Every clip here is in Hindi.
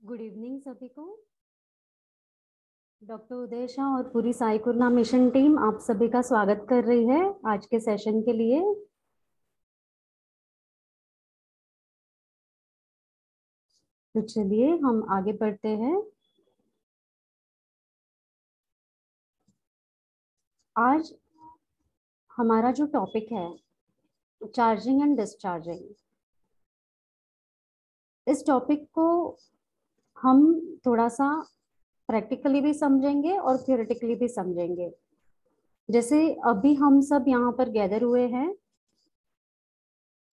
गुड इवनिंग सभी को। डॉक्टर उदय शाह और पूरी साई कुरना मिशन टीम आप सभी का स्वागत कर रही है आज के सेशन के लिए। तो चलिए हम आगे बढ़ते हैं। आज हमारा जो टॉपिक है चार्जिंग एंड डिस्चार्जिंग, इस टॉपिक को हम थोड़ा सा प्रैक्टिकली भी समझेंगे और थियोरेटिकली भी समझेंगे। जैसे अभी हम सब यहाँ पर गैदर हुए हैं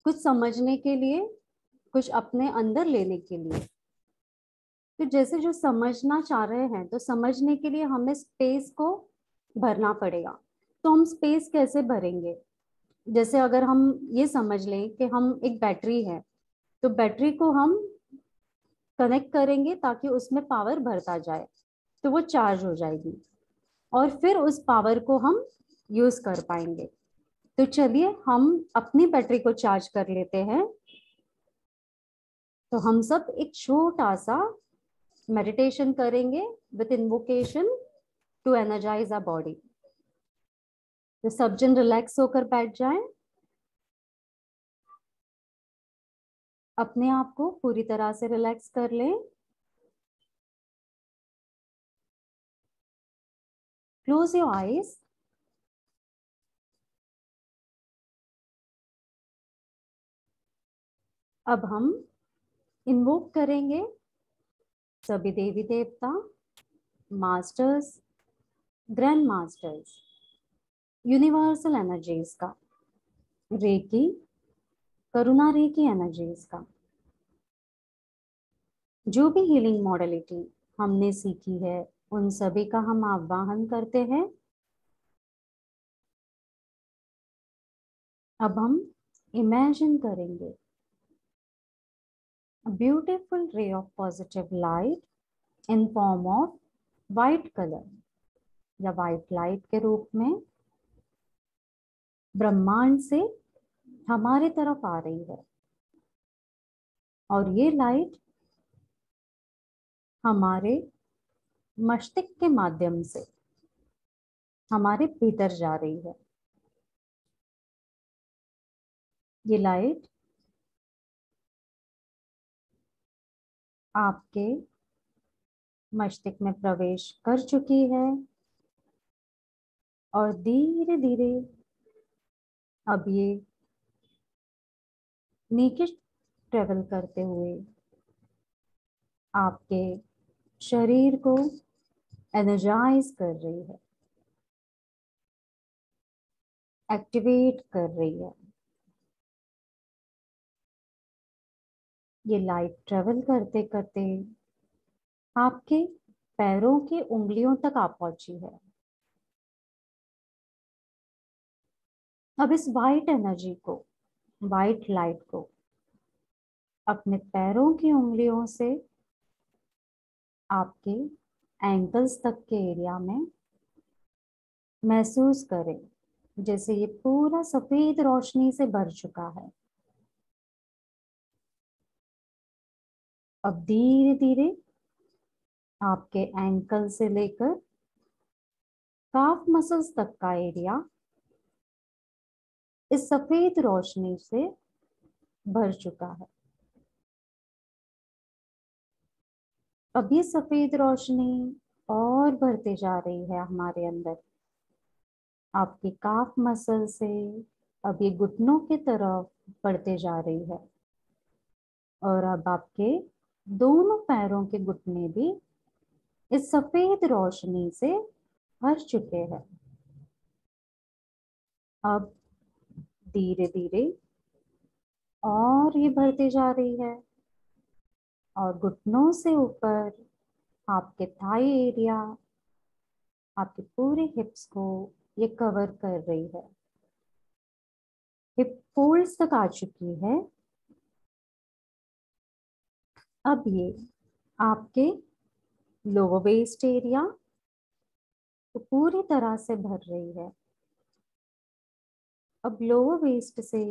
कुछ समझने के लिए, कुछ अपने अंदर लेने के लिए। तो जैसे जो समझना चाह रहे हैं तो समझने के लिए हमें स्पेस को भरना पड़ेगा। तो हम स्पेस कैसे भरेंगे? जैसे अगर हम ये समझ लें कि हम एक बैटरी है, तो बैटरी को हम कनेक्ट करेंगे ताकि उसमें पावर भरता जाए, तो वो चार्ज हो जाएगी और फिर उस पावर को हम यूज कर पाएंगे। तो चलिए हम अपनी बैटरी को चार्ज कर लेते हैं। तो हम सब एक छोटा सा मेडिटेशन करेंगे with invocation to energise our body. तो सब जन रिलैक्स होकर बैठ जाएं, अपने आप को पूरी तरह से रिलैक्स कर लें। Close your eyes. अब हम इन्वोक करेंगे सभी देवी देवता, masters, grand masters, universal energies का, रेकी, करुणा रेकी एनर्जीज का, जो भी हीलिंग मॉडलिटी हमने सीखी है उन सभी का हम आवाहन करते हैं। अब हम इमेजिन करेंगे a beautiful ray of positive light in form of white color या white light के रूप में ब्रह्मांड से हमारे तरफ आ रही है। और ये लाइट हमारे मस्तिष्क के माध्यम से हमारे भीतर जा रही है। ये लाइट आपके मस्तिष्क में प्रवेश कर चुकी है और धीरे धीरे अब ये नीचे ट्रेवल करते हुए आपके शरीर को एनर्जाइज कर रही है, एक्टिवेट कर रही है। ये लाइट ट्रेवल करते करते आपके पैरों की उंगलियों तक आ पहुंची है। अब इस वाइट एनर्जी को, वाइट लाइट को अपने पैरों की उंगलियों से आपके एंकल्स तक के एरिया में महसूस करें, जैसे ये पूरा सफेद रोशनी से भर चुका है। अब धीरे धीरे आपके एंकल से लेकर काफ मसल्स तक का एरिया इस सफेद रोशनी से भर चुका है। अब ये सफेद रोशनी और बढ़ते जा रही है हमारे अंदर, आपकी काफ मसल से अब ये घुटनों की तरफ बढ़ते जा रही है। और अब आपके दोनों पैरों के घुटने भी इस सफेद रोशनी से भर चुके हैं। अब धीरे धीरे और ये बढ़ते जा रही है और घुटनों से ऊपर आपके थाई एरिया, आपके पूरे हिप्स को ये कवर कर रही है। हिप फोल्ड्स तक आ चुकी है। अब ये आपके लोअर वेस्ट एरिया को पूरी तरह से भर रही है। अब लोअर वेस्ट से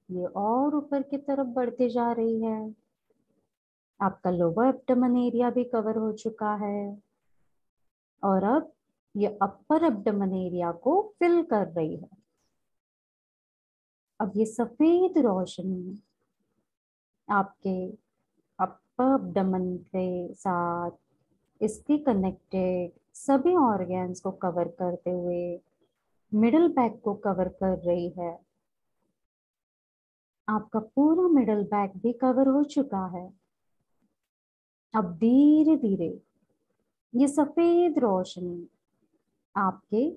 ये और ऊपर की तरफ बढ़ते जा रही है आपका लोअर एब्डोमेन एरिया भी कवर हो चुका है और अब ये अपर एब्डोमेन एरिया को फिल कर रही है। अब ये सफेद रोशनी आपके अपर एब्डोमेन के साथ इसके कनेक्टेड सभी ऑर्गन्स को कवर करते हुए मिडल बैक को कवर कर रही है। आपका पूरा मिडल बैक भी कवर हो चुका है। अब धीरे धीरे ये सफेद रोशनी आपके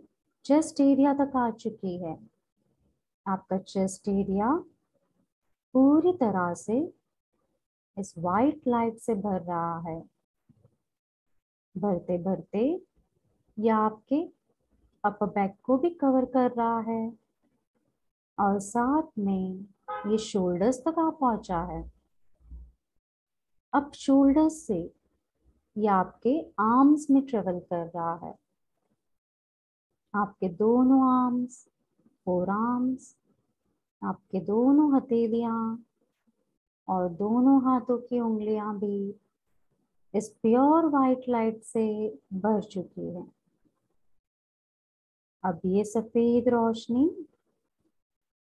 चेस्ट एरिया तक आ चुकी है। आपका चेस्ट एरिया पूरी तरह से इस वाइट लाइट से भर रहा है। भरते भरते ये आपके अपर बैक को भी कवर कर रहा है और साथ में ये शोल्डर्स तक आ पहुंचा है। अब शोल्डर्स से ये आपके आर्म्स में ट्रेवल कर रहा है। आपके दोनों आर्म्स, फोर आर्म्स, आपके दोनों हथेलियां और दोनों हाथों की उंगलियां भी इस प्योर वाइट लाइट से भर चुकी है। अब ये सफेद रोशनी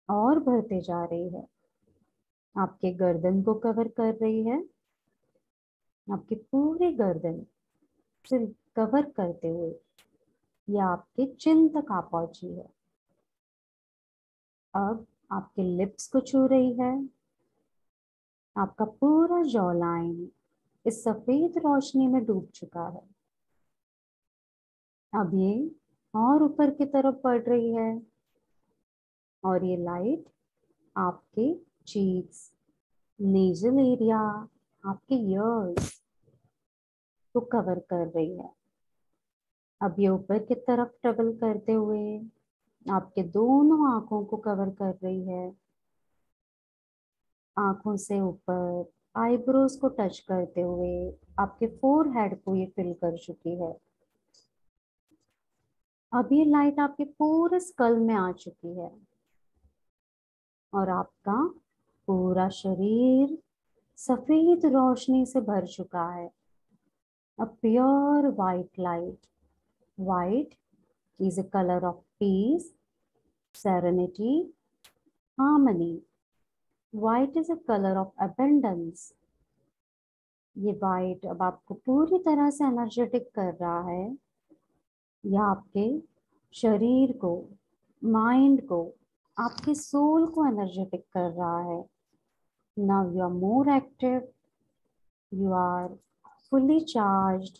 और बढ़ते जा रही है। आपके गर्दन को कवर कर रही है। आपकी पूरी गर्दन से कवर करते हुए ये आपके चिन तक आ पहुंची है। अब आपके लिप्स को छू रही है। आपका पूरा जॉ लाइन इस सफेद रोशनी में डूब चुका है। अब ये और ऊपर की तरफ बढ़ रही है और ये लाइट आपके चीक्स, नेजल एरिया, आपके ईयर्स को कवर कर रही है। अब ये ऊपर की तरफ ट्रेवल करते हुए आपके दोनों आंखों को कवर कर रही है। आंखों से ऊपर आईब्रोज को टच करते हुए आपके फोरहेड को ये फिल कर चुकी है। अब ये लाइट आपके पूरे स्कल में आ चुकी है और आपका पूरा शरीर सफेद रोशनी से भर चुका है। A pure white light. White is a color of peace, serenity, harmony. White is a color of abundance. ये white अब आपको पूरी तरह से एनर्जेटिक कर रहा है। यह आपके शरीर को, माइंड को, आपके सोल को एनर्जेटिक कर रहा है। Now you are more active, you are fully charged,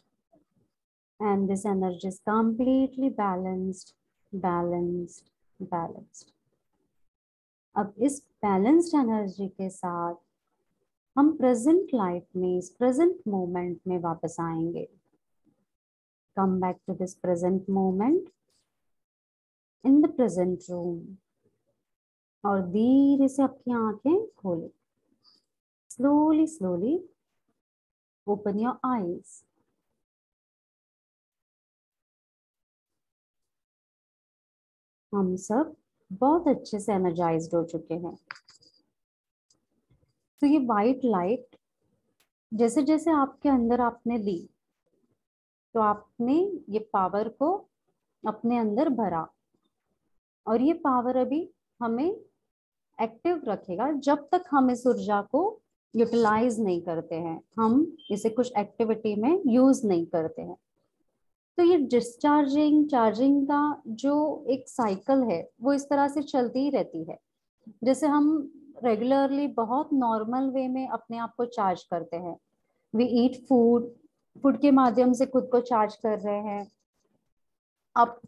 and this energy is completely balanced, balanced, balanced. अब इस बैलेंस्ड एनर्जी के साथ हम प्रेजेंट लाइफ में, इस प्रेजेंट मोमेंट में वापस आएंगे। Come back to this present moment in the present room और धीरे से आपकी आंखें खोलें। Slowly slowly open your eyes. हम सब बहुत अच्छे से एनर्जाइज्ड हो चुके हैं। तो ये वाइट लाइट जैसे जैसे आपके अंदर आपने ली तो आपने ये पावर को अपने अंदर भरा और ये पावर अभी हमें एक्टिव रखेगा जब तक हम इस ऊर्जा को यूटिलाइज नहीं करते हैं, हम इसे कुछ एक्टिविटी में यूज नहीं करते हैं। तो ये डिस्चार्जिंग चार्जिंग का जो एक साइकिल है वो इस तरह से चलती ही रहती है। जैसे हम रेगुलरली बहुत नॉर्मल वे में अपने आप को चार्ज करते हैं। वी ईट फूड, फूड के माध्यम से खुद को चार्ज कर रहे हैं। आप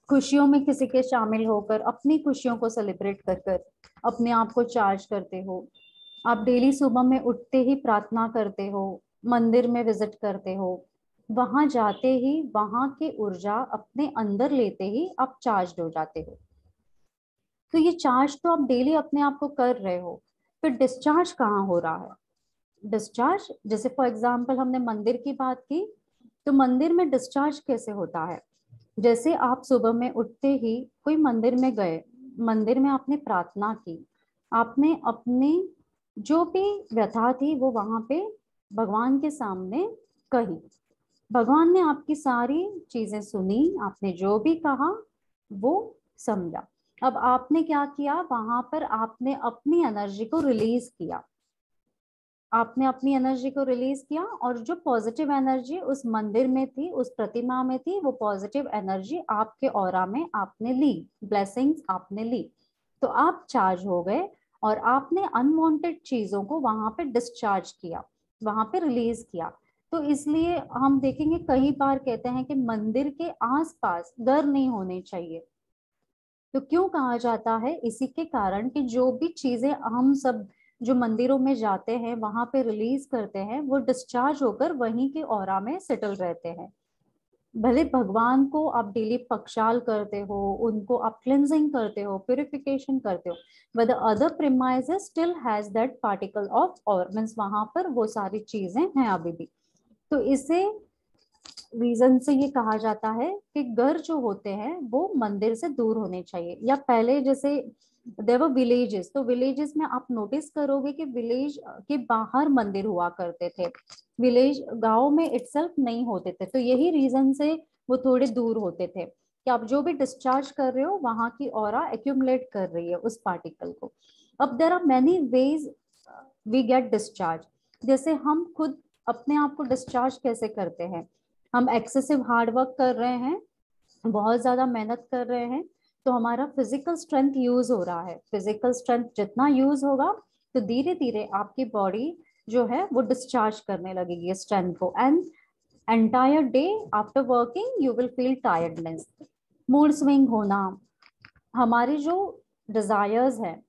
खुशियों में किसी के शामिल होकर अपनी खुशियों को सेलिब्रेट कर कर अपने आप को चार्ज करते हो। आप डेली सुबह में उठते ही प्रार्थना करते हो, मंदिर में विजिट करते हो, वहां जाते ही वहां की ऊर्जा अपने अंदर लेते ही आप चार्ज हो जाते हो। तो ये चार्ज तो आप डेली अपने आप को कर रहे हो, फिर डिस्चार्ज कहाँ हो रहा है? डिस्चार्ज जैसे फॉर एग्जाम्पल हमने मंदिर की बात की, तो मंदिर में डिस्चार्ज कैसे होता है? जैसे आप सुबह में उठते ही कोई मंदिर में गए, मंदिर में आपने प्रार्थना की, आपने अपने जो भी व्यथा थी वो वहां पे भगवान के सामने कही। भगवान ने आपकी सारी चीजें सुनी, आपने जो भी कहा वो समझा। अब आपने क्या किया, वहां पर आपने अपनी एनर्जी को रिलीज किया, आपने अपनी एनर्जी को रिलीज किया, और जो पॉजिटिव एनर्जी उस मंदिर में थी, उस प्रतिमा में थी, वो पॉजिटिव एनर्जी आपके ऑरा में आपने ली, ब्लेसिंग्स आपने ली, तो आप चार्ज हो गए और आपने अनवांटेड चीजों को वहां पे डिस्चार्ज किया, वहां पे रिलीज किया। तो इसलिए हम देखेंगे कई बार कहते हैं कि मंदिर के आसपास घर नहीं होने चाहिए। तो क्यों कहा जाता है, इसी के कारण कि जो भी चीजें हम सब जो मंदिरों में जाते हैं वहां पे रिलीज करते हैं, वो डिस्चार्ज होकर वहीं के ऑरा में सेटल रहते हैं। भले भगवान को आप डेली प्रक्षाल करते हो, उनको आप क्लिनजिंग करते हो, प्यूरिफिकेशन करते हो, but the other premises still has that particle of और मीन्स वहां पर वो सारी चीजें हैं अभी भी। तो इसे रीजन से ये कहा जाता है कि घर जो होते हैं वो मंदिर से दूर होने चाहिए। या पहले जैसे देवर विलेजेस, तो विलेजेस में आप नोटिस करोगे कि विलेज के बाहर मंदिर हुआ करते थे, विलेज गांव में इटसेल्फ नहीं होते थे। तो यही रीजन से वो थोड़े दूर होते थे कि आप जो भी डिस्चार्ज कर रहे हो वहां की ऑरा एक्यूमुलेट कर रही है उस पार्टिकल को। अब there are many ways we get discharge. जैसे हम खुद अपने आप को डिस्चार्ज कैसे करते हैं, हम एक्सेसिव हार्ड वर्क कर रहे हैं, बहुत ज्यादा मेहनत कर रहे हैं, तो हमारा फिजिकल स्ट्रेंथ यूज हो रहा है। फिजिकल स्ट्रेंथ जितना यूज होगा तो धीरे धीरे आपकी बॉडी जो है वो डिस्चार्ज करने लगेगी स्ट्रेंथ को, and entire day after working you will feel tiredness, mood swing होना, हमारे जो डिजायर्स हैं,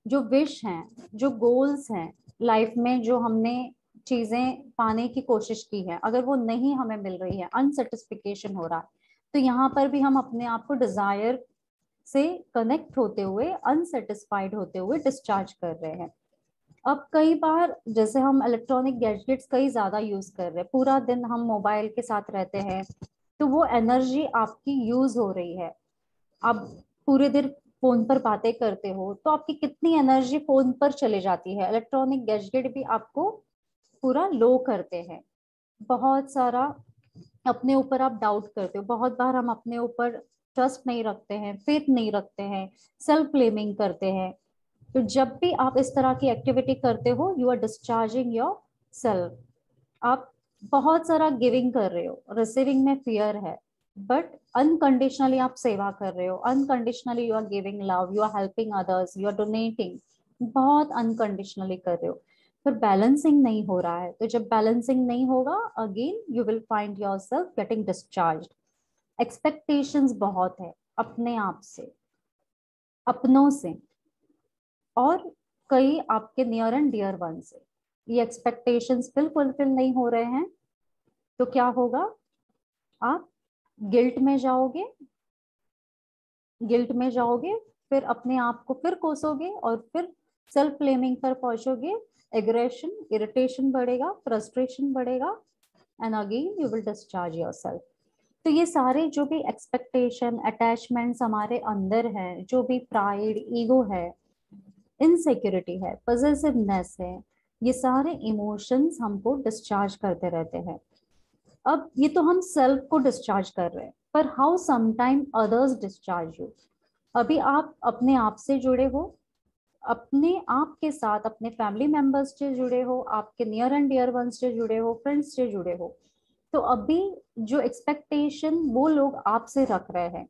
जो विश हैं, जो गोल्स हैं लाइफ में, जो हमने चीजें पाने की कोशिश की है, अगर वो नहीं हमें मिल रही है, अनसेटिस्फिकेशन हो रहा है, तो यहाँ पर भी हम अपने आप को डिजायर से कनेक्ट होते हुए, अनसेटिस्फाइड होते हुए डिस्चार्ज कर रहे हैं। अब कई बार जैसे हम इलेक्ट्रॉनिक गैजेट्स कई ज्यादा यूज कर रहे हैं, पूरा दिन हम मोबाइल के साथ रहते हैं, तो वो एनर्जी आपकी यूज हो रही है। आप पूरे दिन फोन पर बातें करते हो तो आपकी कितनी एनर्जी फोन पर चले जाती है। इलेक्ट्रॉनिक गैजेट भी आपको पूरा लो करते हैं। बहुत सारा अपने ऊपर आप डाउट करते हो, बहुत बार हम अपने ऊपर ट्रस्ट नहीं रखते हैं, फेथ नहीं रखते हैं, सेल्फ ब्लेमिंग करते हैं। तो जब भी आप इस तरह की एक्टिविटी करते हो, you are discharging yourself. आप बहुत सारा गिविंग कर रहे हो, रिसीविंग में फियर है, बट अनकंडीशनली आप सेवा कर रहे हो, unconditionally you are giving love, you are helping others, you are donating, बहुत अनकंडीशनली कर रहे हो, पर बैलेंसिंग नहीं हो रहा है। तो जब बैलेंसिंग नहीं होगा, again you will find yourself getting discharge. Expectations बहुत है अपने आप से, अपनों से, और कई आपके नियर एंड डियर वन से। ये एक्सपेक्टेशंस फुलफिल नहीं हो रहे हैं तो क्या होगा, आप गिल्ट में जाओगे, गिल्ट में जाओगे, फिर अपने आप को फिर कोसोगे और फिर सेल्फ ब्लेमिंग पर पहुंचोगे, एग्रेशन, इरिटेशन बढ़ेगा, फ्रस्ट्रेशन बढ़ेगा, and again you will discharge yourself. तो ये सारे जो भी एक्सपेक्टेशन, अटैचमेंट्स हमारे अंदर है, जो भी प्राइड, ईगो है, इनसिक्योरिटी है, पॉसेसिवनेस है, ये सारे इमोशंस हमको डिस्चार्ज करते रहते हैं। अब ये तो हम सेल्फ को डिस्चार्ज कर रहे हैं, पर how sometime others discharge you. अभी आप अपने आप से जुड़े हो, अपने आप के साथ अपने फैमिली मेंबर्स से जुड़े हो, आपके नियर एंड डियर वंस से जुड़े हो, फ्रेंड्स से जुड़े हो, तो अभी जो एक्सपेक्टेशन वो लोग आपसे रख रहे हैं,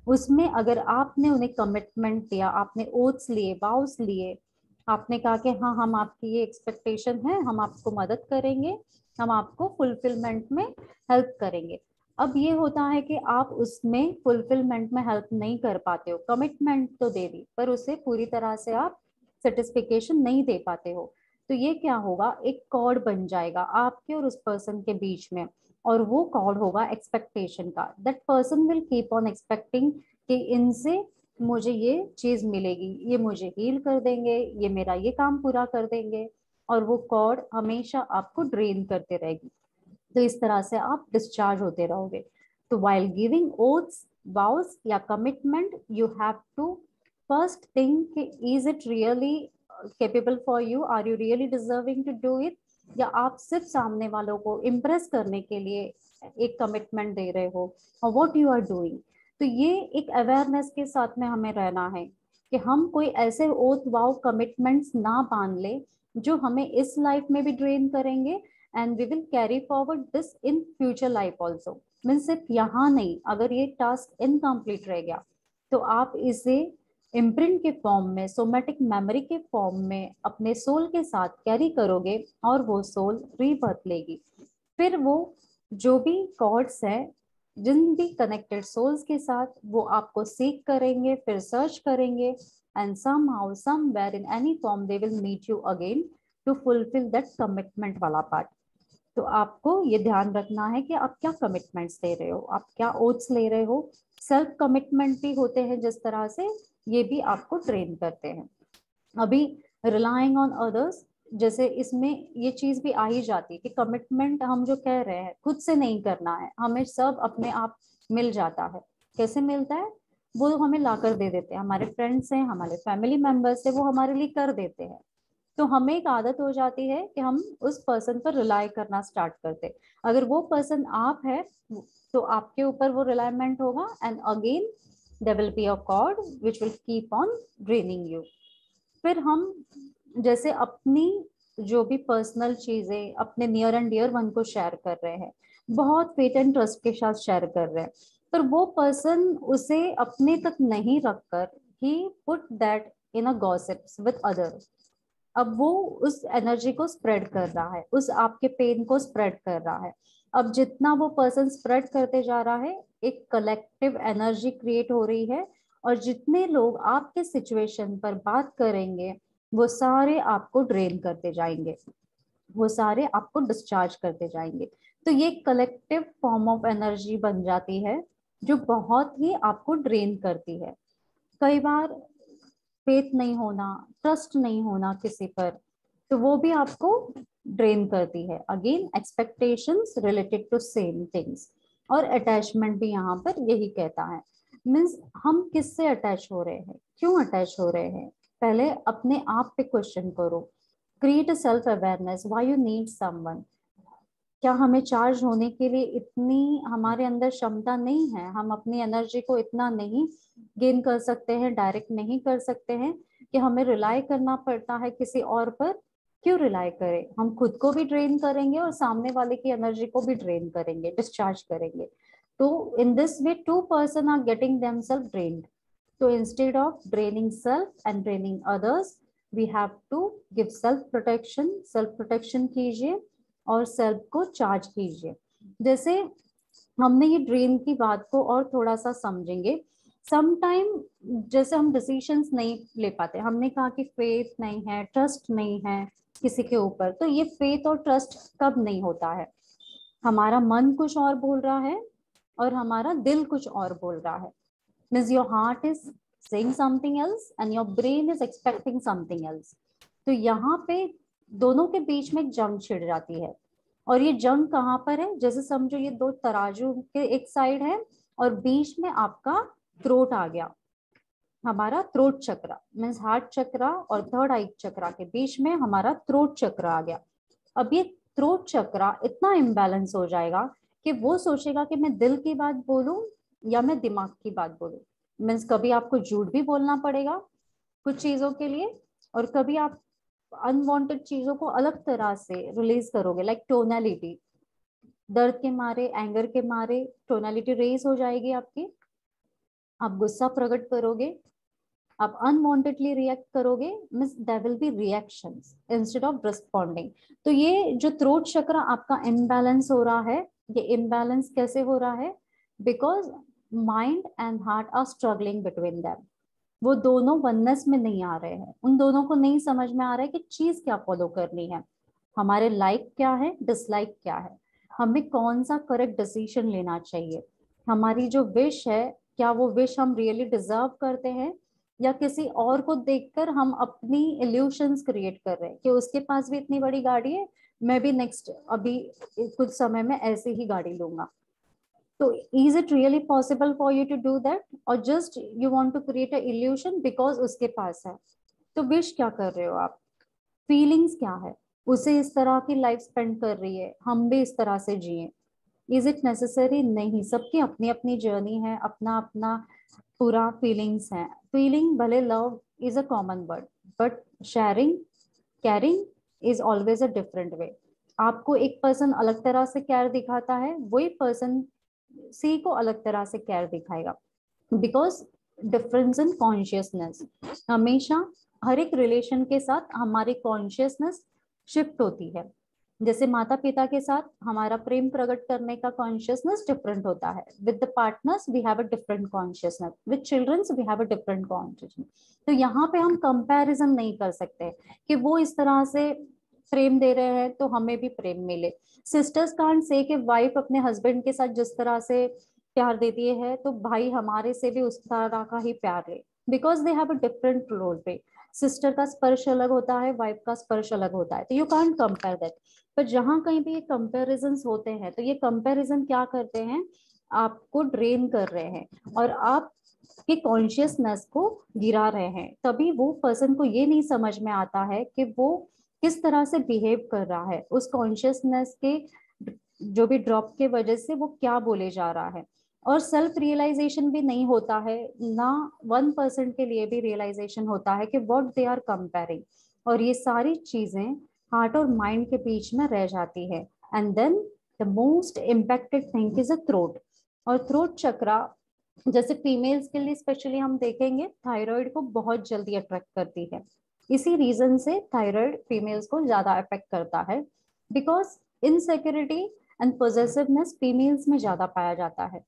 उसमें अगर आपने उन्हें कमिटमेंट दिया, आपने ओथ्स लिए, वाउस लिए, आपने कहा कि हाँ हम आपकी ये एक्सपेक्टेशन है, हम आपको मदद करेंगे, हम आपको फुलफिलमेंट में हेल्प करेंगे। अब ये होता है कि आप उसमें फुलफिलमेंट में हेल्प नहीं कर पाते हो, कमिटमेंट तो दे दी पर उसे पूरी तरह से आप सेटिस्फिकेशन नहीं दे पाते हो। तो ये क्या होगा, एक कॉर्ड बन जाएगा आपके और उस पर्सन के बीच में, और वो कॉर्ड होगा एक्सपेक्टेशन का। That person will keep on expecting कि इनसे मुझे ये चीज मिलेगी, ये मुझे हील कर देंगे, ये मेरा ये काम पूरा कर देंगे, और वो कॉर्ड हमेशा आपको ड्रेन करते रहेगी। तो इस तरह से आप डिस्चार्ज होते रहोगे। तो वाइल गिविंग ओथ्स, वाउस या commitment, you have to first think, is it really capable for you, are you really deserving to do it, या आप सिर्फ सामने वालों को इम्प्रेस करने के लिए एक कमिटमेंट दे रहे हो, और व्हाट यू आर डूइंग। तो ये एक अवेयरनेस के साथ में हमें रहना है कि हम कोई ऐसे ओथ वाव कमिटमेंट्स ना बांध ले जो हमें इस लाइफ में भी ड्रेन करेंगे, and we will carry forward this in future life also. Mean सिर्फ यहाँ नहीं, अगर ये टास्क इनकम्प्लीट रह गया तो आप इसे इम्प्रिंट के फॉर्म में, सोमेटिक मेमोरी के फॉर्म में अपने सोल के साथ कैरी करोगे, और वो सोल रीबर्थ लेगी। फिर वो जो भी कॉर्ड्स है जिन भी कनेक्टेड सोल्स के साथ, वो आपको सीख करेंगे, फिर सर्च करेंगे, and somehow somewhere in any form they will meet you again to fulfill that commitment वाला पार्ट। तो आपको ये ध्यान रखना है कि आप क्या कमिटमेंट्स ले रहे हो, आप क्या ओथ्स ले रहे हो। सेल्फ कमिटमेंट भी होते हैं जिस तरह से, ये भी आपको ट्रेन करते हैं। अभी रिलाइंग ऑन अदर्स, जैसे इसमें ये चीज भी आ ही जाती है कि कमिटमेंट हम जो कह रहे हैं खुद से नहीं करना है, हमें सब अपने आप मिल जाता है। कैसे मिलता है? वो हमें ला कर दे देते हैं, हमारे फ्रेंड्स हैं, हमारे फैमिली मेंबर्स हैं, वो हमारे लिए कर देते हैं। तो हमें एक आदत हो जाती है कि हम उस पर्सन पर रिलाई करना स्टार्ट करते। अगर वो पर्सन आप है तो आपके ऊपर वो रिलायमेंट होगा, and again there will be a cord which will keep on draining you. फिर हम जैसे अपनी जो भी पर्सनल चीजें अपने नियर एंड डियर वन को शेयर कर रहे हैं, बहुत फेथ एंड ट्रस्ट के साथ शेयर कर रहे हैं, पर वो पर्सन उसे अपने तक नहीं रखकर ही put that in a gossips with others. अब वो उस एनर्जी को स्प्रेड कर रहा है, उस आपके पेन को स्प्रेड कर रहा है। अब जितना वो पर्सन स्प्रेड करते जा रहा है, एक कलेक्टिव एनर्जी क्रिएट हो रही है, और जितने लोग आपके सिचुएशन पर बात करेंगे वो सारे आपको ड्रेन करते जाएंगे, वो सारे आपको डिस्चार्ज करते जाएंगे। तो ये कलेक्टिव फॉर्म ऑफ एनर्जी बन जाती है जो बहुत ही आपको ड्रेन करती है। कई बार फेथ नहीं होना, ट्रस्ट नहीं होना किसी पर, तो वो भी आपको ड्रेन करती है। Again expectations related to same things, और अटैचमेंट भी यहाँ पर यही कहता है। मीन्स हम किससे अटैच हो रहे हैं, क्यों अटैच हो रहे हैं, पहले अपने आप पे क्वेश्चन करो। Create a self awareness, why you need someone. क्या हमें चार्ज होने के लिए इतनी हमारे अंदर क्षमता नहीं है, हम अपनी एनर्जी को इतना नहीं गेन कर सकते हैं, डायरेक्ट नहीं कर सकते हैं कि हमें रिलाई करना पड़ता है किसी और पर? क्यों रिलाई करें, हम खुद को भी ड्रेन करेंगे और सामने वाले की एनर्जी को भी ड्रेन करेंगे, डिस्चार्ज करेंगे। तो in this way two person are getting themself drained. तो instead of draining self and draining others, we have to give self protection. Self protection कीजिए और सेल्फ को चार्ज कीजिए। जैसे हमने ये ड्रेन की बात को और थोड़ा सा समझेंगे। समटाइम जैसे हम डिसीजंस नहीं ले पाते, हमने कहा कि फेथ नहीं है, ट्रस्ट नहीं है किसी के ऊपर, तो ये फेथ और ट्रस्ट कब नहीं होता है? हमारा मन कुछ और बोल रहा है और हमारा दिल कुछ और बोल रहा है। Means your heart is saying something else and your brain is expecting something else. तो यहाँ पे दोनों के बीच में एक जंग छिड़ जाती है। और ये जंग कहाँ पर है? जैसे समझो ये दो तराजू के एक साइड है और बीच में आपका थ्रोट आ गया, हमारा थ्रोट चक्र मीन्स हार्ट चक्र और थर्ड आई चक्र के बीच में हमारा थ्रोट चक्र आ गया। अब ये थ्रोट चक्र इतना इम्बैलेंस हो जाएगा कि वो सोचेगा कि मैं दिल की बात बोलूं या मैं दिमाग की बात बोलूं। मीन्स कभी आपको झूठ भी बोलना पड़ेगा कुछ चीजों के लिए, और कभी आप अनवांटेड चीजों को अलग तरह से रिलीज करोगे, लाइक टोनैलिटी। दर्द के मारे, एंगर के मारे टोनैलिटी रेज हो जाएगी आपकी, आप गुस्सा प्रकट करोगे, आप अनवांटेडली रिएक्ट करोगे, means there will be reactions instead of responding. तो ये जो थ्रोट चक्र आपका इम्बैलेंस हो रहा है, ये इम्बैलेंस कैसे हो रहा है? Because mind and heart are struggling between them. वो दोनों वननेस में नहीं आ रहे हैं, उन दोनों को नहीं समझ में आ रहा है कि चीज क्या फॉलो करनी है, हमारे लाइक क्या है, डिसलाइक क्या है, हमें कौन सा करेक्ट डिसीजन लेना चाहिए, हमारी जो विश है क्या वो विश हम रियली डिजर्व करते हैं, या किसी और को देखकर हम अपनी इल्यूशंस क्रिएट कर रहे हैं कि उसके पास भी इतनी बड़ी गाड़ी है, मैं भी नेक्स्ट अभी कुछ समय में ऐसे ही गाड़ी लूंगा। तो is it really possible for you to do that, or just you want to create a illusion because उसके पास है? तो विश क्या कर रहे हो आप, फीलिंग्स क्या है? उसे इस तरह की लाइफ स्पेंड कर रही है, हम भी इस तरह से जिए। Is it necessary? नहीं, सबकी अपनी अपनी जर्नी है, अपना अपना पूरा फीलिंग्स है। फीलिंग भले love is a common word, but sharing, carrying is always a different way. आपको एक पर्सन अलग तरह से केयर दिखाता है, वही पर्सन सी को अलग तरह से केयर दिखाएगा, बिकॉज डिफरेंस इन कॉन्शियसनेस। हमेशा हर एक रिलेशन के साथ हमारी कॉन्शियसनेस शिफ्ट होती है। जैसे माता पिता के साथ हमारा प्रेम प्रकट करने का कॉन्शियसनेस डिफरेंट होता है, with the partners we have a different consciousness, with childrens we have a different consciousness. तो यहाँ पे हम कंपैरिजन नहीं कर सकते कि वो इस तरह से प्रेम दे रहे हैं तो हमें भी प्रेम मिले। सिस्टर्स कांट से कि वाइफ अपने हस्बैंड के साथ जिस तरह से प्यार देती है तो भाई हमारे से भी उस तरह का ही प्यार ले, because they have a different role play. Sister का स्पर्श अलग होता है, वाइफ का स्पर्श अलग होता है, तो यू कांट कंपेयर दैट। पर जहां कहीं भी ये कंपेरिजन होते हैं तो ये कंपेरिजन क्या करते हैं, आपको ड्रेन कर रहे हैं और आप कि कॉन्शियसनेस को गिरा रहे हैं। तभी वो पर्सन को ये नहीं समझ में आता है कि वो किस तरह से बिहेव कर रहा है, उस कॉन्शियसनेस के जो भी ड्रॉप के वजह से वो क्या बोले जा रहा है। और सेल्फ रियलाइजेशन भी नहीं होता है ना, 1% के लिए भी रियलाइजेशन होता है कि व्हाट दे आर कंपेयरिंग। और ये सारी चीजें हार्ट और माइंड के बीच में रह जाती है। And then the most impacted thing is a throat. और थ्रोट चक्रा जैसे फीमेल्स के लिए स्पेशली हम देखेंगे, थायराइड को बहुत जल्दी अट्रैक्ट करती है। इसी रीजन से थायराइड फीमेल्स को ज्यादा अफेक्ट करता है, because insecurity and possessiveness females में ज्यादा पाया जाता है।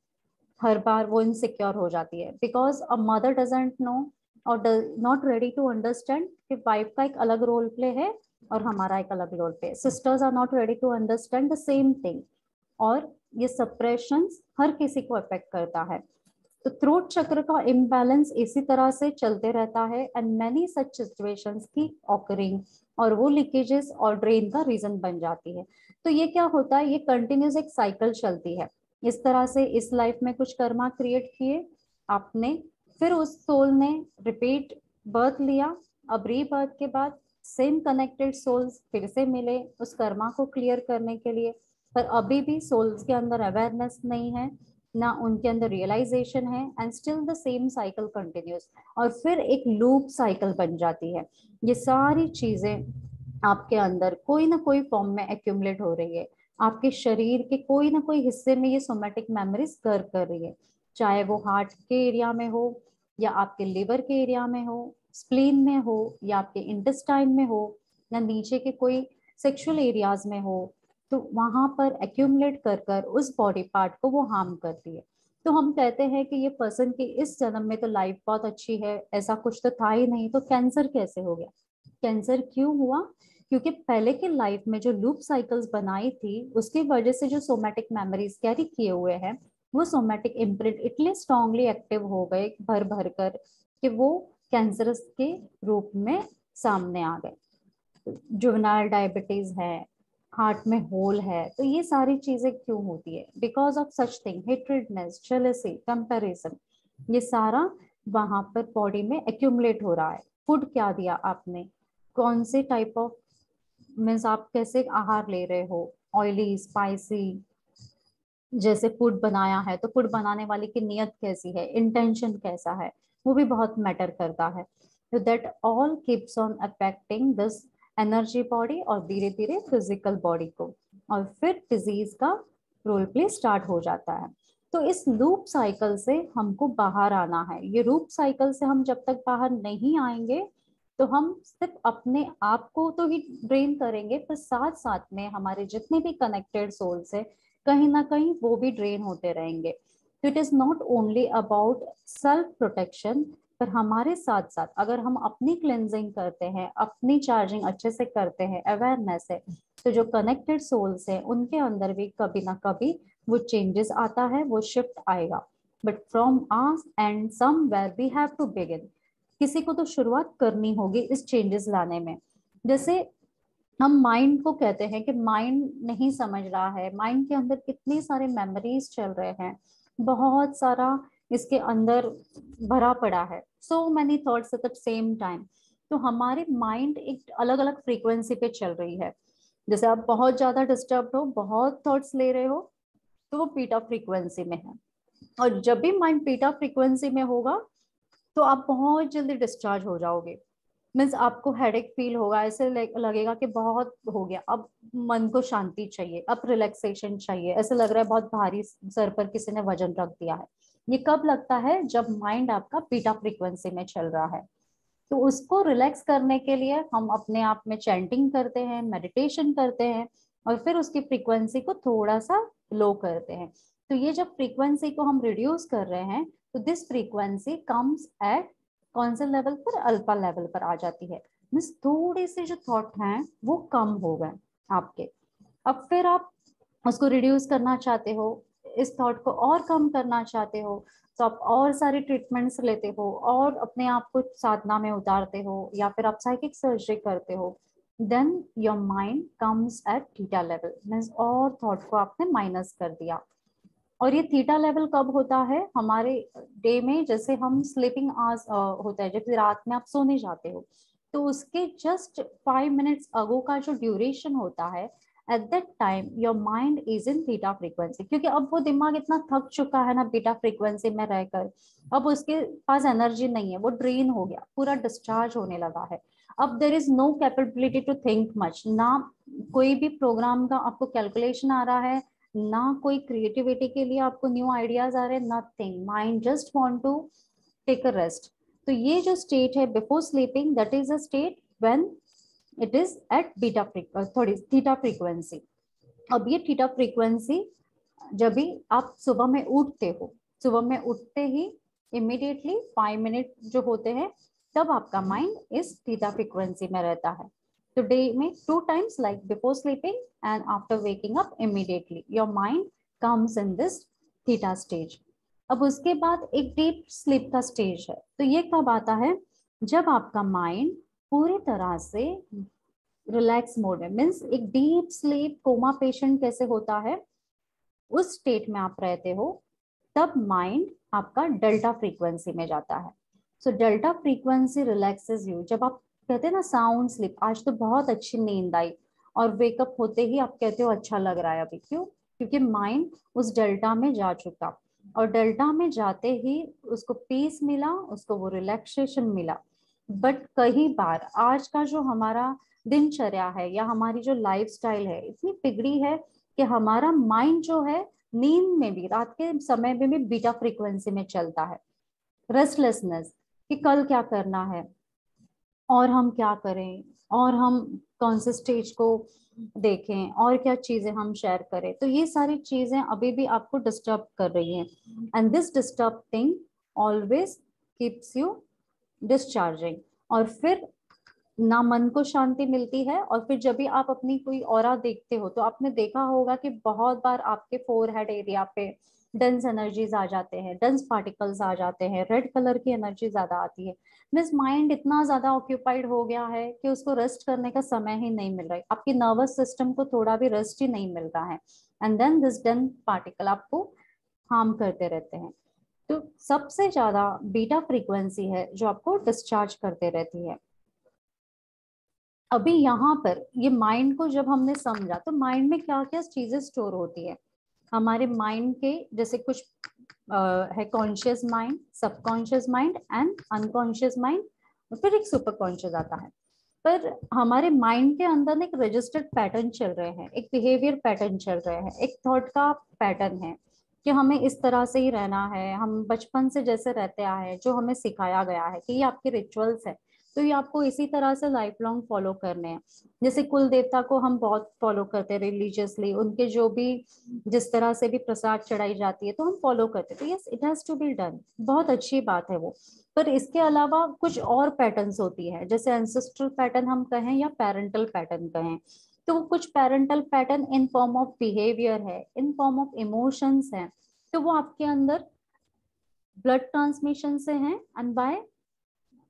हर बार वो इनसिक्योर हो जाती है, because a mother doesn't know और नॉट रेडी टू अंडरस्टैंड कि वाइफ का एक अलग रोल प्ले है और हमारा एक अलग role play. Sisters are not ready to understand the same thing. और ये सप्रेशन हर किसी को अफेक्ट करता है। तो थ्रोट चक्र का इम्बैलेंस इसी तरह से चलते रहता है एंड मैनी सच सिचुएशंस की ऑकरिंग, और वो लीकेजेस और ड्रेन का रीजन बन जाती है। तो ये क्या होता है, ये कंटिन्यूस एक साइकिल चलती है। इस तरह से इस लाइफ में कुछ कर्मा क्रिएट किए आपने, फिर उस सोल ने रिपीट बर्थ लिया। अब रीबर्थ के बाद सेम कनेक्टेड सोल्स फिर से मिले उस कर्मा को क्लियर करने के लिए। पर अभी भी सोल्स के अंदर अवेयरनेस नहीं है, ना उनके अंदर रियलाइजेशन है, and still the same cycle continuous. और फिर एक लूप साइकिल बन जाती है। ये सारी चीजें आपके अंदर कोई ना कोई फॉर्म में एक्यूमुलेट हो रही है। आपके शरीर के कोई ना कोई हिस्से में ये सोमेटिक मेमोरीज कर रही है, चाहे वो हार्ट के एरिया में हो, या आपके लिवर के एरिया में हो, स्प्लीन में हो, या आपके इंटेस्टाइन में हो, या नीचे के कोई सेक्सुअल एरियाज में हो। तो वहां पर एक्यूमुलेट कर कर उस बॉडी पार्ट को वो हार्म करती है। तो हम कहते हैं कि ये पर्सन की इस जन्म में तो लाइफ बहुत अच्छी है, ऐसा कुछ तो था ही नहीं, तो कैंसर कैसे हो गया? कैंसर क्यों हुआ? क्योंकि पहले के लाइफ में जो लूप साइकिल्स बनाई थी उसकी वजह से जो सोमेटिक मेमोरीज कैरी किए हुए हैं, वो सोमेटिक इम्प्रिंट इतने स्ट्रांगली एक्टिव हो गए भर भर कर कि वो कैंसरस के रूप में सामने आ गए। जुवेनाइल डायबिटीज है, हार्ट में होल है, तो ये सारी चीजें क्यों होती है? Because of such thing, hatredness, jealousy, comparison, ये सारा वहां पर बॉडी में एक्यूमुलेट हो रहा है। फूड क्या दिया आपने, कौन से टाइप ऑफ मीन्स आप कैसे आहार ले रहे हो, ऑयली, स्पाइसी, जैसे फूड बनाया है तो फूड बनाने वाले की नियत कैसी है, इंटेंशन कैसा है, वो भी बहुत मैटर करता है। तो that all keeps on affecting this energy body और धीरे धीरे फिजिकल बॉडी को, और फिर डिजीज का रोल प्ले स्टार्ट हो जाता है। तो इस लूप साइकिल से हमको बाहर आना है। ये लूप साइकिल से हम जब तक बाहर नहीं आएंगे तो हम सिर्फ अपने आप को तो ही ड्रेन करेंगे, पर साथ साथ में हमारे जितने भी कनेक्टेड सोल्स है कहीं ना कहीं वो भी ड्रेन होते रहेंगे। तो it is not only about self protection, पर हमारे साथ साथ अगर हम अपनी क्लेंजिंग करते हैं, अपनी चार्जिंग अच्छे से करते हैं, अवेयरनेस है, तो जो कनेक्टेड सोल्स है उनके अंदर भी कभी ना कभी वो चेंजेस आता है, वो शिफ्ट आएगा। But from us and somewhere we have to begin. किसी को तो शुरुआत करनी होगी इस चेंजेस लाने में। जैसे हम माइंड को कहते हैं कि माइंड नहीं समझ रहा है, माइंड के अंदर कितने सारे मेमोरीज चल रहे हैं, बहुत सारा इसके अंदर भरा पड़ा है, so many thoughts at the same time. तो हमारे माइंड एक अलग अलग फ्रीक्वेंसी पे चल रही है। जैसे आप बहुत ज्यादा डिस्टर्ब हो, बहुत थॉट्स ले रहे हो, तो वो बीटा फ्रीक्वेंसी में है। और जब भी माइंड बीटा फ्रीक्वेंसी में होगा तो आप बहुत जल्दी डिस्चार्ज हो जाओगे। मीन्स आपको हेडेक फील होगा, ऐसे लगेगा कि बहुत हो गया, अब मन को शांति चाहिए, अब रिलैक्सेशन चाहिए, ऐसे लग रहा है बहुत भारी सर पर किसी ने वजन रख दिया है। ये कब लगता है? जब माइंड आपका बीटा फ्रीक्वेंसी में चल रहा है। तो उसको रिलैक्स करने के लिए हम अपने आप में चैंटिंग करते हैं, मेडिटेशन करते हैं, और फिर उसकी फ्रीक्वेंसी को थोड़ा सा लो करते हैं। तो ये जब फ्रीक्वेंसी को हम रिड्यूस कर रहे हैं, तो दिस फ्रीक्वेंसी कम्स एट कौन से लेवल पर? अल्फा लेवल पर आ जाती है। मीन्स थोड़े से जो थॉट हैं वो कम हो गए आपके। अब फिर आप उसको रिड्यूस करना चाहते हो, इस थॉट को और कम करना चाहते हो, तो आप और सारी ट्रीटमेंट्स लेते हो और अपने आप को साधना में उतारते हो, या फिर आप साइकिक सर्जरी करते हो। Then your mind comes at theta level, means और थॉट को आपने माइनस कर दिया। और ये थीटा लेवल कब होता है? हमारे डे में, जैसे हम स्लीपिंग आवर्स होता है, जैसे रात में आप सोने जाते हो, तो उसके जस्ट 5 मिनट्स अगो का जो ड्यूरेशन होता है, at that time your mind is in theta frequency. क्योंकि अब वो दिमाग इतना थक चुका है ना बीटा फ्रीक्वेंसी में रहकर, अब उसके पास एनर्जी नहीं है, वो ड्रेन हो गया, पूरा डिस्चार्ज होने लगा है। अब there is no capability to think much, ना कोई भी प्रोग्राम का आपको कैलकुलेशन आ रहा है, ना कोई क्रिएटिविटी के लिए आपको न्यू आइडियाज आ रहे हैं, nothing. Mind just want to take a rest. तो ये जो स्टेट है before sleeping, that is a state when it is at beta frequency, थोड़ी थीटा फ्रीक्वेंसी। अब ये थीटा फ्रीक्वेंसी, जब भी आप सुबह में उठते हो, सुबह में उठते ही इमीडिएटली 5 मिनट जो होते हैं, तब आपका माइंड इस थीटा फ्रीक्वेंसी में रहता है। तो डे में 2 times, like before sleeping and after waking up, immediately your mind comes in this theta stage. अब उसके बाद एक डीप स्लीप का स्टेज है। तो ये कब आता है? जब आपका माइंड पूरी तरह से रिलैक्स मोड में, मीन्स एक डीप स्लीप, कोमा पेशेंट कैसे होता है, उस स्टेट में आप रहते हो, तब माइंड आपका डेल्टा फ्रीक्वेंसी में जाता है। So delta frequency relaxes you. जब आप कहते हैं ना साउंड स्लीप, आज तो बहुत अच्छी नींद आई, और वेकअप होते ही आप कहते हो अच्छा लग रहा है अभी, क्यों? क्योंकि माइंड उस डेल्टा में जा चुका, और डेल्टा में जाते ही उसको पीस मिला, उसको वो रिलैक्सेशन मिला। बट कई बार आज का जो हमारा दिनचर्या है, या हमारी जो लाइफस्टाइल है, इतनी बिगड़ी है कि हमारा माइंड जो है नींद में भी, रात के समय में भी बीटा फ्रीक्वेंसी में चलता है। रेस्टलेसनेस, कि कल क्या करना है, और हम क्या करें, और हम कौन से स्टेज को देखें, और क्या चीजें हम शेयर करें। तो ये सारी चीजें अभी भी आपको डिस्टर्ब कर रही हैं, and this disturb thing always keeps you discharging. और फिर ना मन को शांति मिलती है। और फिर जब भी आप अपनी कोई ऑरा देखते हो, तो आपने देखा होगा कि बहुत बार आपके फोरहेड एरिया पे डेंस एनर्जीज आ जाते हैं, डेंस पार्टिकल्स आ जाते हैं, रेड कलर की एनर्जी ज्यादा आती है। मीन्स माइंड इतना ज्यादा ऑक्यूपाइड हो गया है कि उसको रेस्ट करने का समय ही नहीं मिल रहा है, आपकी नर्वस सिस्टम को थोड़ा भी रेस्ट ही नहीं मिल रहा है, and then this dense particle आपको हार्म करते रहते हैं। तो सबसे ज्यादा बीटा फ्रीक्वेंसी है जो आपको डिस्चार्ज करते रहती है। अभी यहाँ पर ये माइंड को जब हमने समझा, तो माइंड में क्या क्या चीजें स्टोर होती है हमारे माइंड के, जैसे कुछ है conscious mind, subconscious mind and unconscious mind, और फिर एक सुपर कॉन्शियस आता है। पर हमारे माइंड के अंदर ना एक रजिस्टर्ड पैटर्न चल रहे हैं, एक बिहेवियर पैटर्न चल रहे हैं, एक थॉट का पैटर्न है कि हमें इस तरह से ही रहना है, हम बचपन से जैसे रहते आए हैं, जो हमें सिखाया गया है कि ये आपके रिचुअल्स है, तो ये आपको इसी तरह से लाइफ लॉन्ग फॉलो करने हैं। जैसे कुल देवता को हम बहुत फॉलो करते हैं रिलीजियसली, उनके जो भी जिस तरह से भी प्रसाद चढ़ाई जाती है तो हम फॉलो करते हैं, तो yes it has to be done, बहुत अच्छी बात है वो। पर इसके अलावा कुछ और पैटर्न्स होती है, जैसे एंसेस्ट्रल पैटर्न हम कहें या पेरेंटल पैटर्न कहें। तो कुछ parental pattern in form of behaviour है, इन फॉर्म ऑफ इमोशंस है, तो वो आपके अंदर ब्लड ट्रांसमिशन से हैं, एंड बाय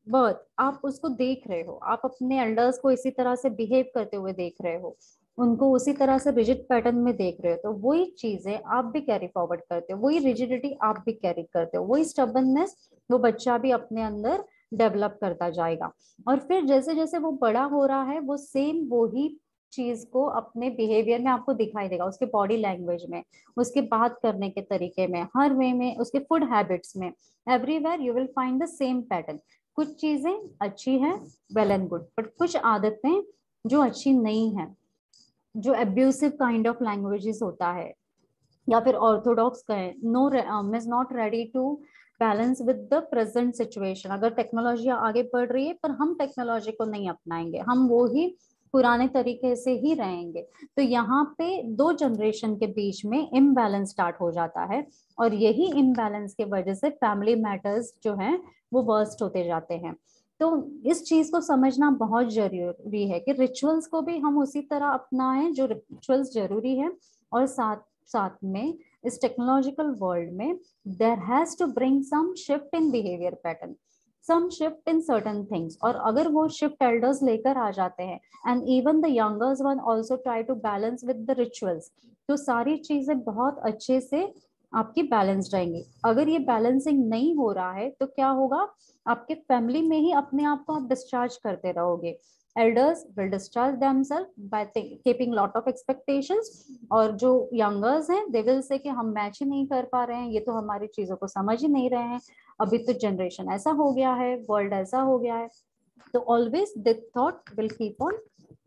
बर्थ आप उसको देख रहे हो, आप अपने एल्डर्स को इसी तरह से बिहेव करते हुए देख रहे हो, उनको उसी तरह से रिजिड पैटर्न में देख रहे हो, तो वही चीजें आप भी कैरी फॉरवर्ड करते हो, वही रिजिडिटी आप भी कैरी करते हो, वही स्टबर्ननेस वो बच्चा भी अपने अंदर डेवलप करता जाएगा। और फिर जैसे जैसे वो बड़ा हो रहा है वो सेम वही चीज को अपने बिहेवियर में आपको दिखाई देगा, उसके बॉडी लैंग्वेज में, उसके बात करने के तरीके में, हर वे में, उसके फूड हैबिट्स में, everywhere you will find the same pattern. कुछ चीजें अच्छी हैं, वेल एंड गुड, बट कुछ आदतें जो अच्छी नहीं है, जो एब्यूसिव काइंड ऑफ लैंग्वेजेस होता है, या फिर ऑर्थोडॉक्स कहें, no is not ready to balance with the present situation. अगर टेक्नोलॉजी आगे बढ़ रही है पर हम टेक्नोलॉजी को नहीं अपनाएंगे, हम वो ही पुराने तरीके से ही रहेंगे, तो यहाँ पे दो जनरेशन के बीच में इम्बैलेंस स्टार्ट हो जाता है। और यही इम्बैलेंस के वजह से फैमिली मैटर्स जो हैं वो वर्स्ट होते जाते हैं। तो इस चीज को समझना बहुत जरूरी है कि रिचुअल्स को भी हम उसी तरह अपनाएं जो रिचुअल्स जरूरी है, और साथ साथ में इस टेक्नोलॉजिकल वर्ल्ड में there has to bring some shift in behaviour pattern, some shift in certain things. और अगर वो शिफ्ट एल्डर्स लेकर आ जाते हैं and even the youngers one also try to balance with the rituals, तो सारी चीजें बहुत अच्छे से आपकी बैलेंस रहेंगी। अगर ये बैलेंसिंग नहीं हो रहा है तो क्या होगा, आपके फैमिली में ही अपने आप को आप डिस्चार्ज करते रहोगे। elders will discharge themselves by keeping lot of expectations, और जो youngers हैं they will say कि हम मैच ही नहीं कर पा रहे हैं, ये तो हमारी चीजों को समझ ही नहीं रहे हैं, अभी तो जनरेशन ऐसा हो गया है, वर्ल्ड ऐसा हो गया है। तो always this thought will keep on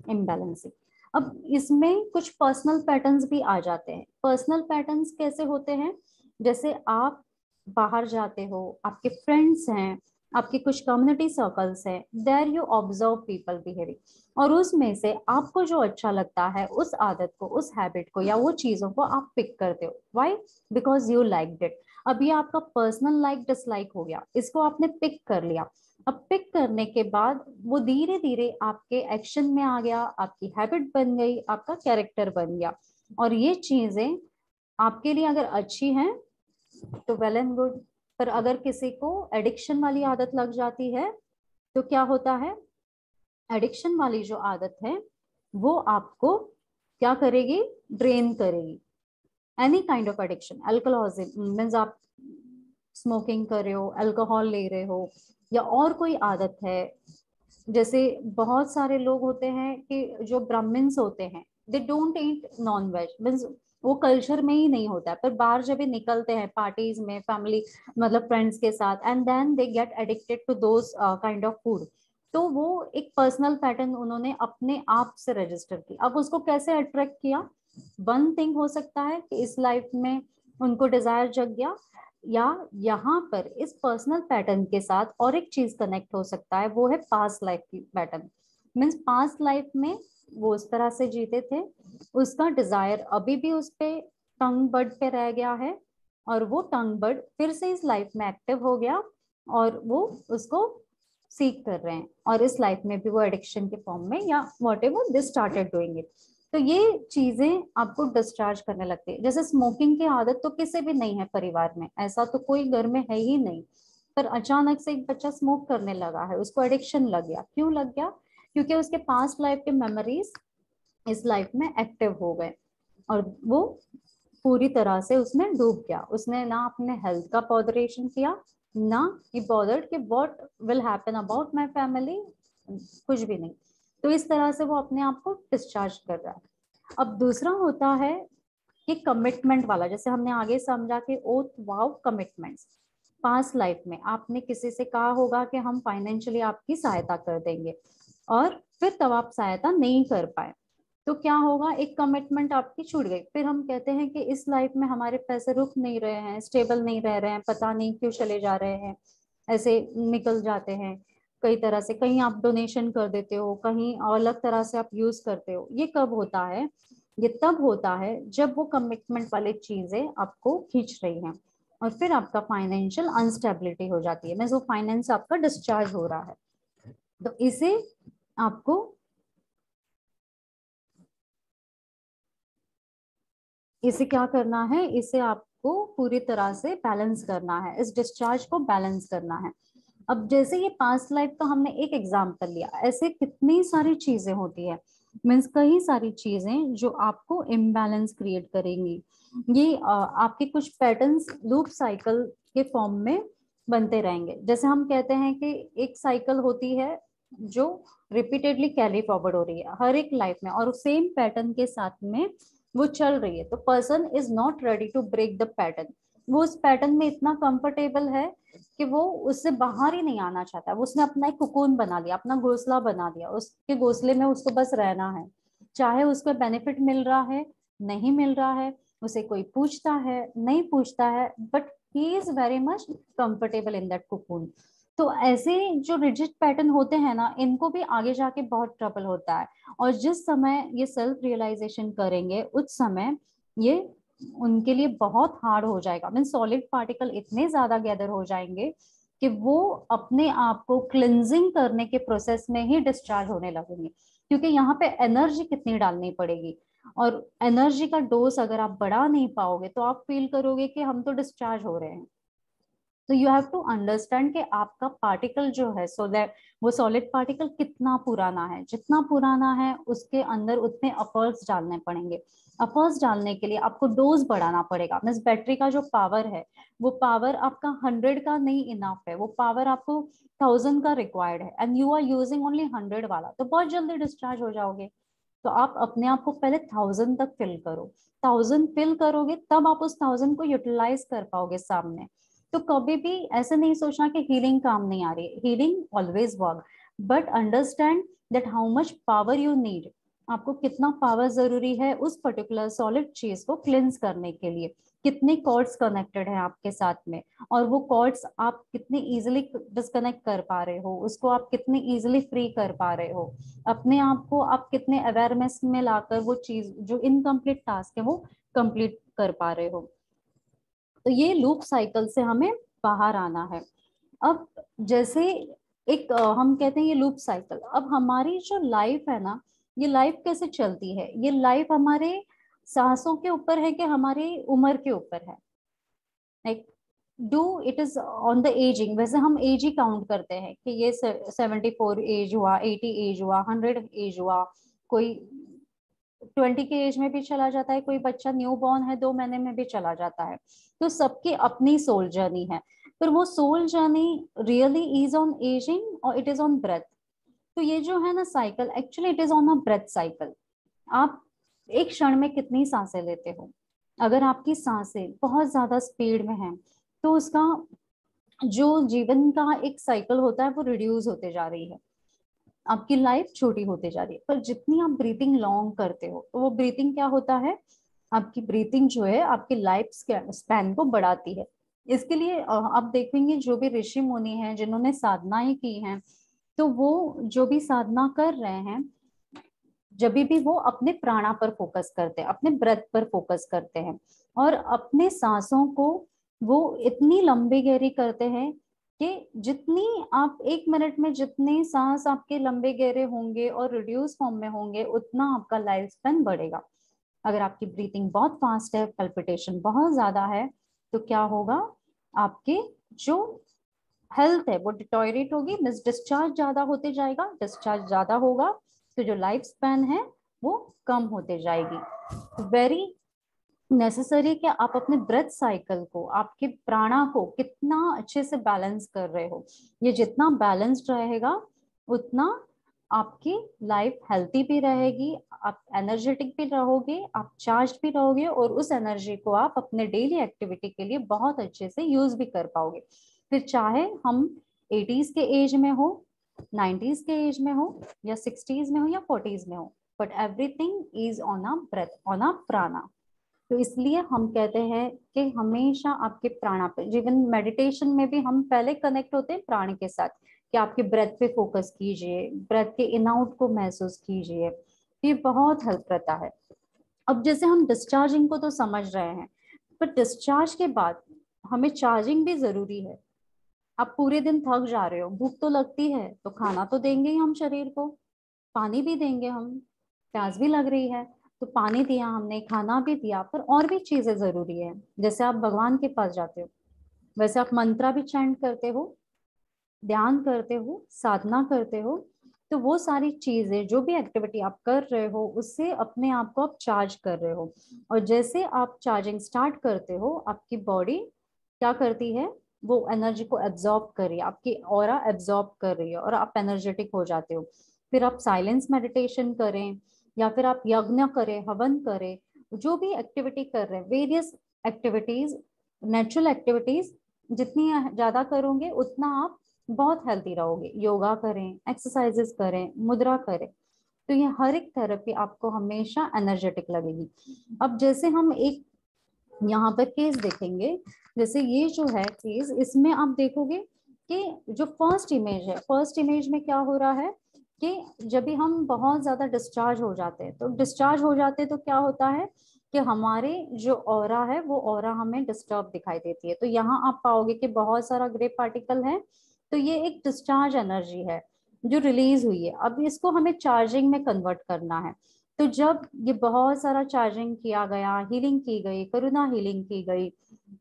imbalancing. अब इसमें कुछ पर्सनल पैटर्न्स भी आ जाते हैं। पर्सनल पैटर्न्स कैसे होते हैं, जैसे आप बाहर जाते हो, आपके फ्रेंड्स हैं, आपके कुछ कम्युनिटी सर्कल्स हैं, there you observe people behaving, और उसमें से आपको जो अच्छा लगता है उस आदत को, उस हैबिट को या वो चीजों को आप पिक करते हो। Why? Because you liked it. अब ये आपका पर्सनल लाइक डिसलाइक हो गया, इसको आपने पिक कर लिया। अब पिक करने के बाद वो धीरे धीरे आपके एक्शन में आ गया, आपकी हैबिट बन गई, आपका कैरेक्टर बन गया। और ये चीजें आपके लिए अगर अच्छी हैं तो वेल एंड गुड, पर अगर किसी को एडिक्शन वाली आदत लग जाती है तो क्या होता है, एडिक्शन वाली जो आदत है वो आपको क्या करेगी, ड्रेन करेगी। Any kind of addiction, alcoholism means आप स्मोकिंग कर रहे हो, अल्कोहल ले रहे हो, या और कोई आदत है। जैसे बहुत सारे लोग होते हैं कि जो ब्राह्मण्स होते हैं, they don't eat non veg, means वो कल्चर में ही नहीं होता है, पर बाहर जब भी निकलते हैं पार्टीज में, फैमिली मतलब फ्रेंड्स के साथ, and then they get addicted to those kind of food, तो वो एक पर्सनल पैटर्न उन्होंने अपने आप से रजिस्टर किया। अब उसको कैसे अट्रैक्ट किया, वन थिंग हो सकता है कि इस लाइफ में उनको डिजायर जग गया, या यहाँ पर इस पर्सनल पैटर्न के साथ और एक चीज कनेक्ट हो सकता है, वो है पास्ट लाइफ की पैटर्न। मीन्स पास्ट लाइफ में वो उस तरह से जीते थे, उसका डिजायर अभी भी उस पे टंग बर्ड पे रह गया है, और वो टंग बर्ड फिर से इस लाइफ में एक्टिव हो गया, और वो उसको सीख कर रहे हैं, और इस लाइफ में भी वो एडिक्शन के फॉर्म में या what ever they started doing it. तो ये चीजें आपको डिस्चार्ज करने लगती है। जैसे स्मोकिंग की आदत तो किसी भी नहीं है परिवार में, ऐसा तो कोई घर में है ही नहीं, पर अचानक से एक बच्चा स्मोक करने लगा है, उसको एडिक्शन लग गया। क्यों लग गया? क्योंकि उसके पास्ट लाइफ के मेमोरीज इस लाइफ में एक्टिव हो गए, और वो पूरी तरह से उसमें डूब गया। उसने ना अपने हेल्थ का पॉडरेशन किया, ना ही बॉदर्ड कि what will happen about my family, कुछ भी नहीं। तो इस तरह से वो अपने आप को डिस्चार्ज कर रहा है। अब दूसरा होता है कि कमिटमेंट वाला, जैसे हमने आगे समझा कि ओथ वाव कमिटमेंट्स। पास्ट लाइफ में आपने किसी से कहा होगा कि हम फाइनेंशियली आपकी सहायता कर देंगे, और फिर तब आप सहायता नहीं कर पाए, तो क्या होगा, एक कमिटमेंट आपकी छूट गई। फिर हम कहते हैं कि इस लाइफ में हमारे पैसे रुक नहीं रहे हैं, स्टेबल नहीं रह रहे हैं, पता नहीं क्यों चले जा रहे हैं, ऐसे निकल जाते हैं कई तरह से। कहीं आप डोनेशन कर देते हो, कहीं अलग तरह से आप यूज करते हो। ये कब होता है? ये तब होता है जब वो कमिटमेंट वाली चीजें आपको खींच रही हैं, और फिर आपका फाइनेंशियल अनस्टेबिलिटी हो जाती है, मींस वो फाइनेंस आपका डिस्चार्ज हो रहा है। तो इसे आपको इसे क्या करना है, इसे आपको पूरी तरह से बैलेंस करना है, इस डिस्चार्ज को बैलेंस करना है। अब जैसे ये पास्ट लाइफ का हमने एक एग्जांपल लिया, ऐसे कितनी सारी चीजें होती है, मीन्स कई सारी चीजें जो आपको इम्बैलेंस क्रिएट करेंगी। ये आपके कुछ पैटर्न्स लूप साइकिल के फॉर्म में बनते रहेंगे। जैसे हम कहते हैं कि एक साइकिल होती है जो रिपीटेडली कैरी फॉरवर्ड हो रही है हर एक लाइफ में, और सेम पैटर्न के साथ में वो चल रही है, तो person is not ready to break the pattern. वो उस पैटर्न में इतना कंफर्टेबल है कि वो उससे बाहर ही नहीं आना चाहता। वो उसने अपना एक कुकून बना लिया, अपना घोंसला बना लिया, उसके घोंसले में उसको बस रहना है। चाहे उसको बेनिफिट मिल रहा है, नहीं मिल रहा है, उसे कोई पूछता है, नहीं पूछता है, but he is very much comfortable in that cocoon. तो ऐसे जो रिजिड पैटर्न होते हैं ना, इनको भी आगे जाके बहुत ट्रबल होता है। और जिस समय ये सेल्फ रियलाइजेशन करेंगे उस समय ये उनके लिए बहुत हार्ड हो जाएगा। मीन सॉलिड पार्टिकल इतने ज्यादा गैदर हो जाएंगे कि वो अपने आप को क्लिनजिंग करने के प्रोसेस में ही डिस्चार्ज होने लगेंगे, क्योंकि यहाँ पे एनर्जी कितनी डालनी पड़ेगी। और एनर्जी का डोज अगर आप बढ़ा नहीं पाओगे तो आप फील करोगे कि हम तो डिस्चार्ज हो रहे हैं। तो यू हैव टू अंडरस्टैंड कि आपका पार्टिकल जो है, सो दैट वो सॉलिड पार्टिकल कितना पुराना है, जितना पुराना है उसके अंदर उतने अपर्स डालने पड़ेंगे। अपर्स डालने के लिए आपको डोज बढ़ाना पड़ेगा। मीन्स बैटरी का जो पावर है वो पावर आपका 100 का नहीं इनफ है, वो पावर आपको 1000 का रिक्वायर्ड है, and you are using only 100 वाला, तो बहुत जल्दी डिस्चार्ज हो जाओगे। तो आप अपने आप को पहले 1000 तक फिल करो। 1000 फिल करोगे तब आप उस 1000 को यूटिलाइज कर पाओगे सामने। तो कभी भी ऐसे नहीं सोचना कि हीलिंग काम नहीं आ रही है, healing always work, but understand that how much power you need. आपको कितना पावर जरूरी है उस पर्टिकुलर सॉलिड चीज को क्लिंस करने के लिए, कितने कॉर्ड्स कनेक्टेड हैं आपके साथ में, और वो कॉर्ड्स आप कितने इजिली डिस्कनेक्ट कर पा रहे हो, उसको आप कितने इजिली फ्री कर पा रहे हो, अपने आप को आप कितने अवेयरनेस में लाकर वो चीज जो इनकम्प्लीट टास्क है वो कंप्लीट कर पा रहे हो। तो ये लूप साइकिल से हमें बाहर आना है। अब जैसे एक हम कहते हैं ये लूप साइकिल, अब हमारी जो लाइफ है ना, ये लाइफ कैसे चलती है, ये लाइफ हमारे सांसों के ऊपर है कि हमारी उम्र के ऊपर है। Like do it is on the ageing. वैसे हम एज ही काउंट करते हैं कि ये 74 एज हुआ, 80 एज हुआ, 100 एज हुआ, कोई 20 के एज में भी चला जाता है, कोई बच्चा न्यू बॉर्न है 2 महीने में भी चला जाता है। तो सबकी अपनी सोल जर्नी है, पर वो soul journey really is on ageing और इट इज ऑन ब्रेथ। तो ये जो है ना cycle, actually it is on a breath cycle. आप एक क्षण में कितनी सांसें लेते हो, अगर आपकी सांसें बहुत ज्यादा स्पीड में है तो उसका जो जीवन का एक साइकिल होता है वो रिड्यूस होते जा रही है, आपकी लाइफ छोटी होते जा रही है। पर जितनी आप ब्रीथिंग लॉन्ग करते हो तो वो ब्रीथिंग क्या होता है, आपकी ब्रीथिंग जो है आपकी लाइफ स्पैन को बढ़ाती है। इसके लिए आप देखेंगे जो भी ऋषि मुनि हैं जिन्होंने साधनाएं की हैं, तो वो जो भी साधना कर रहे हैं, जब भी वो अपने प्राणा पर फोकस करते हैं, अपने ब्रेथ पर फोकस करते हैं, और अपने सांसों को वो इतनी लंबी गहरी करते हैं कि जितनी आप 1 मिनट में जितने सांस आपके लंबे गहरे होंगे और रिड्यूस फॉर्म में होंगे उतना आपका लाइफ स्पैन बढ़ेगा। अगर आपकी ब्रीथिंग बहुत फास्ट है, पल्पिटेशन बहुत ज्यादा है, तो क्या होगा, आपके जो हेल्थ है वो डिटोरेट होगी, मिस डिस्चार्ज ज्यादा होते जाएगा, डिस्चार्ज ज्यादा होगा तो जो लाइफ स्पैन है वो कम होते जाएगी। वेरी नेसेसरी कि आप अपने ब्रेथ साइकिल को, आपके प्राणा को कितना अच्छे से बैलेंस कर रहे हो। ये जितना बैलेंस्ड रहेगा उतना आपकी लाइफ हेल्थी भी रहेगी, आप एनर्जेटिक भी रहोगे, आप चार्ज भी रहोगे, और उस एनर्जी को आप अपने डेली एक्टिविटी के लिए बहुत अच्छे से यूज भी कर पाओगे। फिर चाहे हम 80s के एज में हो, 90s के एज में हो, या 60s में हो, या 40s में हो, but everything is on a breath, on a prana. तो इसलिए हम कहते हैं कि हमेशा आपके प्राणा पे, जीवन मेडिटेशन में भी हम पहले कनेक्ट होते हैं प्राण के साथ, कि आपके ब्रेथ पे फोकस कीजिए, ब्रेथ के इन आउट को महसूस कीजिए, ये बहुत हेल्प करता है। अब जैसे हम डिस्चार्जिंग को तो समझ रहे हैं, पर डिस्चार्ज के बाद हमें चार्जिंग भी जरूरी है। आप पूरे दिन थक जा रहे हो, भूख तो लगती है, तो खाना तो देंगे ही हम शरीर को, पानी भी देंगे हम, प्यास भी लग रही है, तो पानी दिया हमने, खाना भी दिया, पर और भी चीजें जरूरी है। जैसे आप भगवान के पास जाते हो, वैसे आप मंत्रा भी चैंट करते हो, ध्यान करते हो, साधना करते हो। तो वो सारी चीजें, जो भी एक्टिविटी आप कर रहे हो, उससे अपने आप को आप चार्ज कर रहे हो। और जैसे आप चार्जिंग स्टार्ट करते हो, आपकी बॉडी क्या करती है, वो एनर्जी को एब्जॉर्ब कर रही है, आपकी ऑरा एब्जॉर्ब कर रही है और आप एनर्जेटिक हो जाते हो। फिर आप साइलेंस मेडिटेशन करें या फिर आप यज्ञ करें, हवन करें, जो भी एक्टिविटी कर रहे हैं, वेरियस एक्टिविटीज, नेचुरल एक्टिविटीज जितनी ज्यादा करोगे उतना आप बहुत हेल्थी रहोगे। योगा करें, एक्सरसाइजेस करें, मुद्रा करें, तो ये हर एक थेरेपी आपको हमेशा एनर्जेटिक लगेगी। अब जैसे हम एक यहाँ पर केस देखेंगे, जैसे ये जो है केस, इसमें आप देखोगे कि जो फर्स्ट इमेज है, फर्स्ट इमेज में क्या हो रहा है कि जब भी हम बहुत ज्यादा डिस्चार्ज हो जाते हैं, तो डिस्चार्ज हो जाते हैं तो क्या होता है कि हमारे जो ऑरा है वो ऑरा हमें डिस्टर्ब दिखाई देती है। तो यहाँ आप पाओगे कि बहुत सारा ग्रे पार्टिकल है, तो ये एक डिस्चार्ज एनर्जी है जो रिलीज हुई है। अब इसको हमें चार्जिंग में कन्वर्ट करना है। तो जब ये बहुत सारा चार्जिंग किया गया, हीलिंग की गई, करुणा हीलिंग की गई,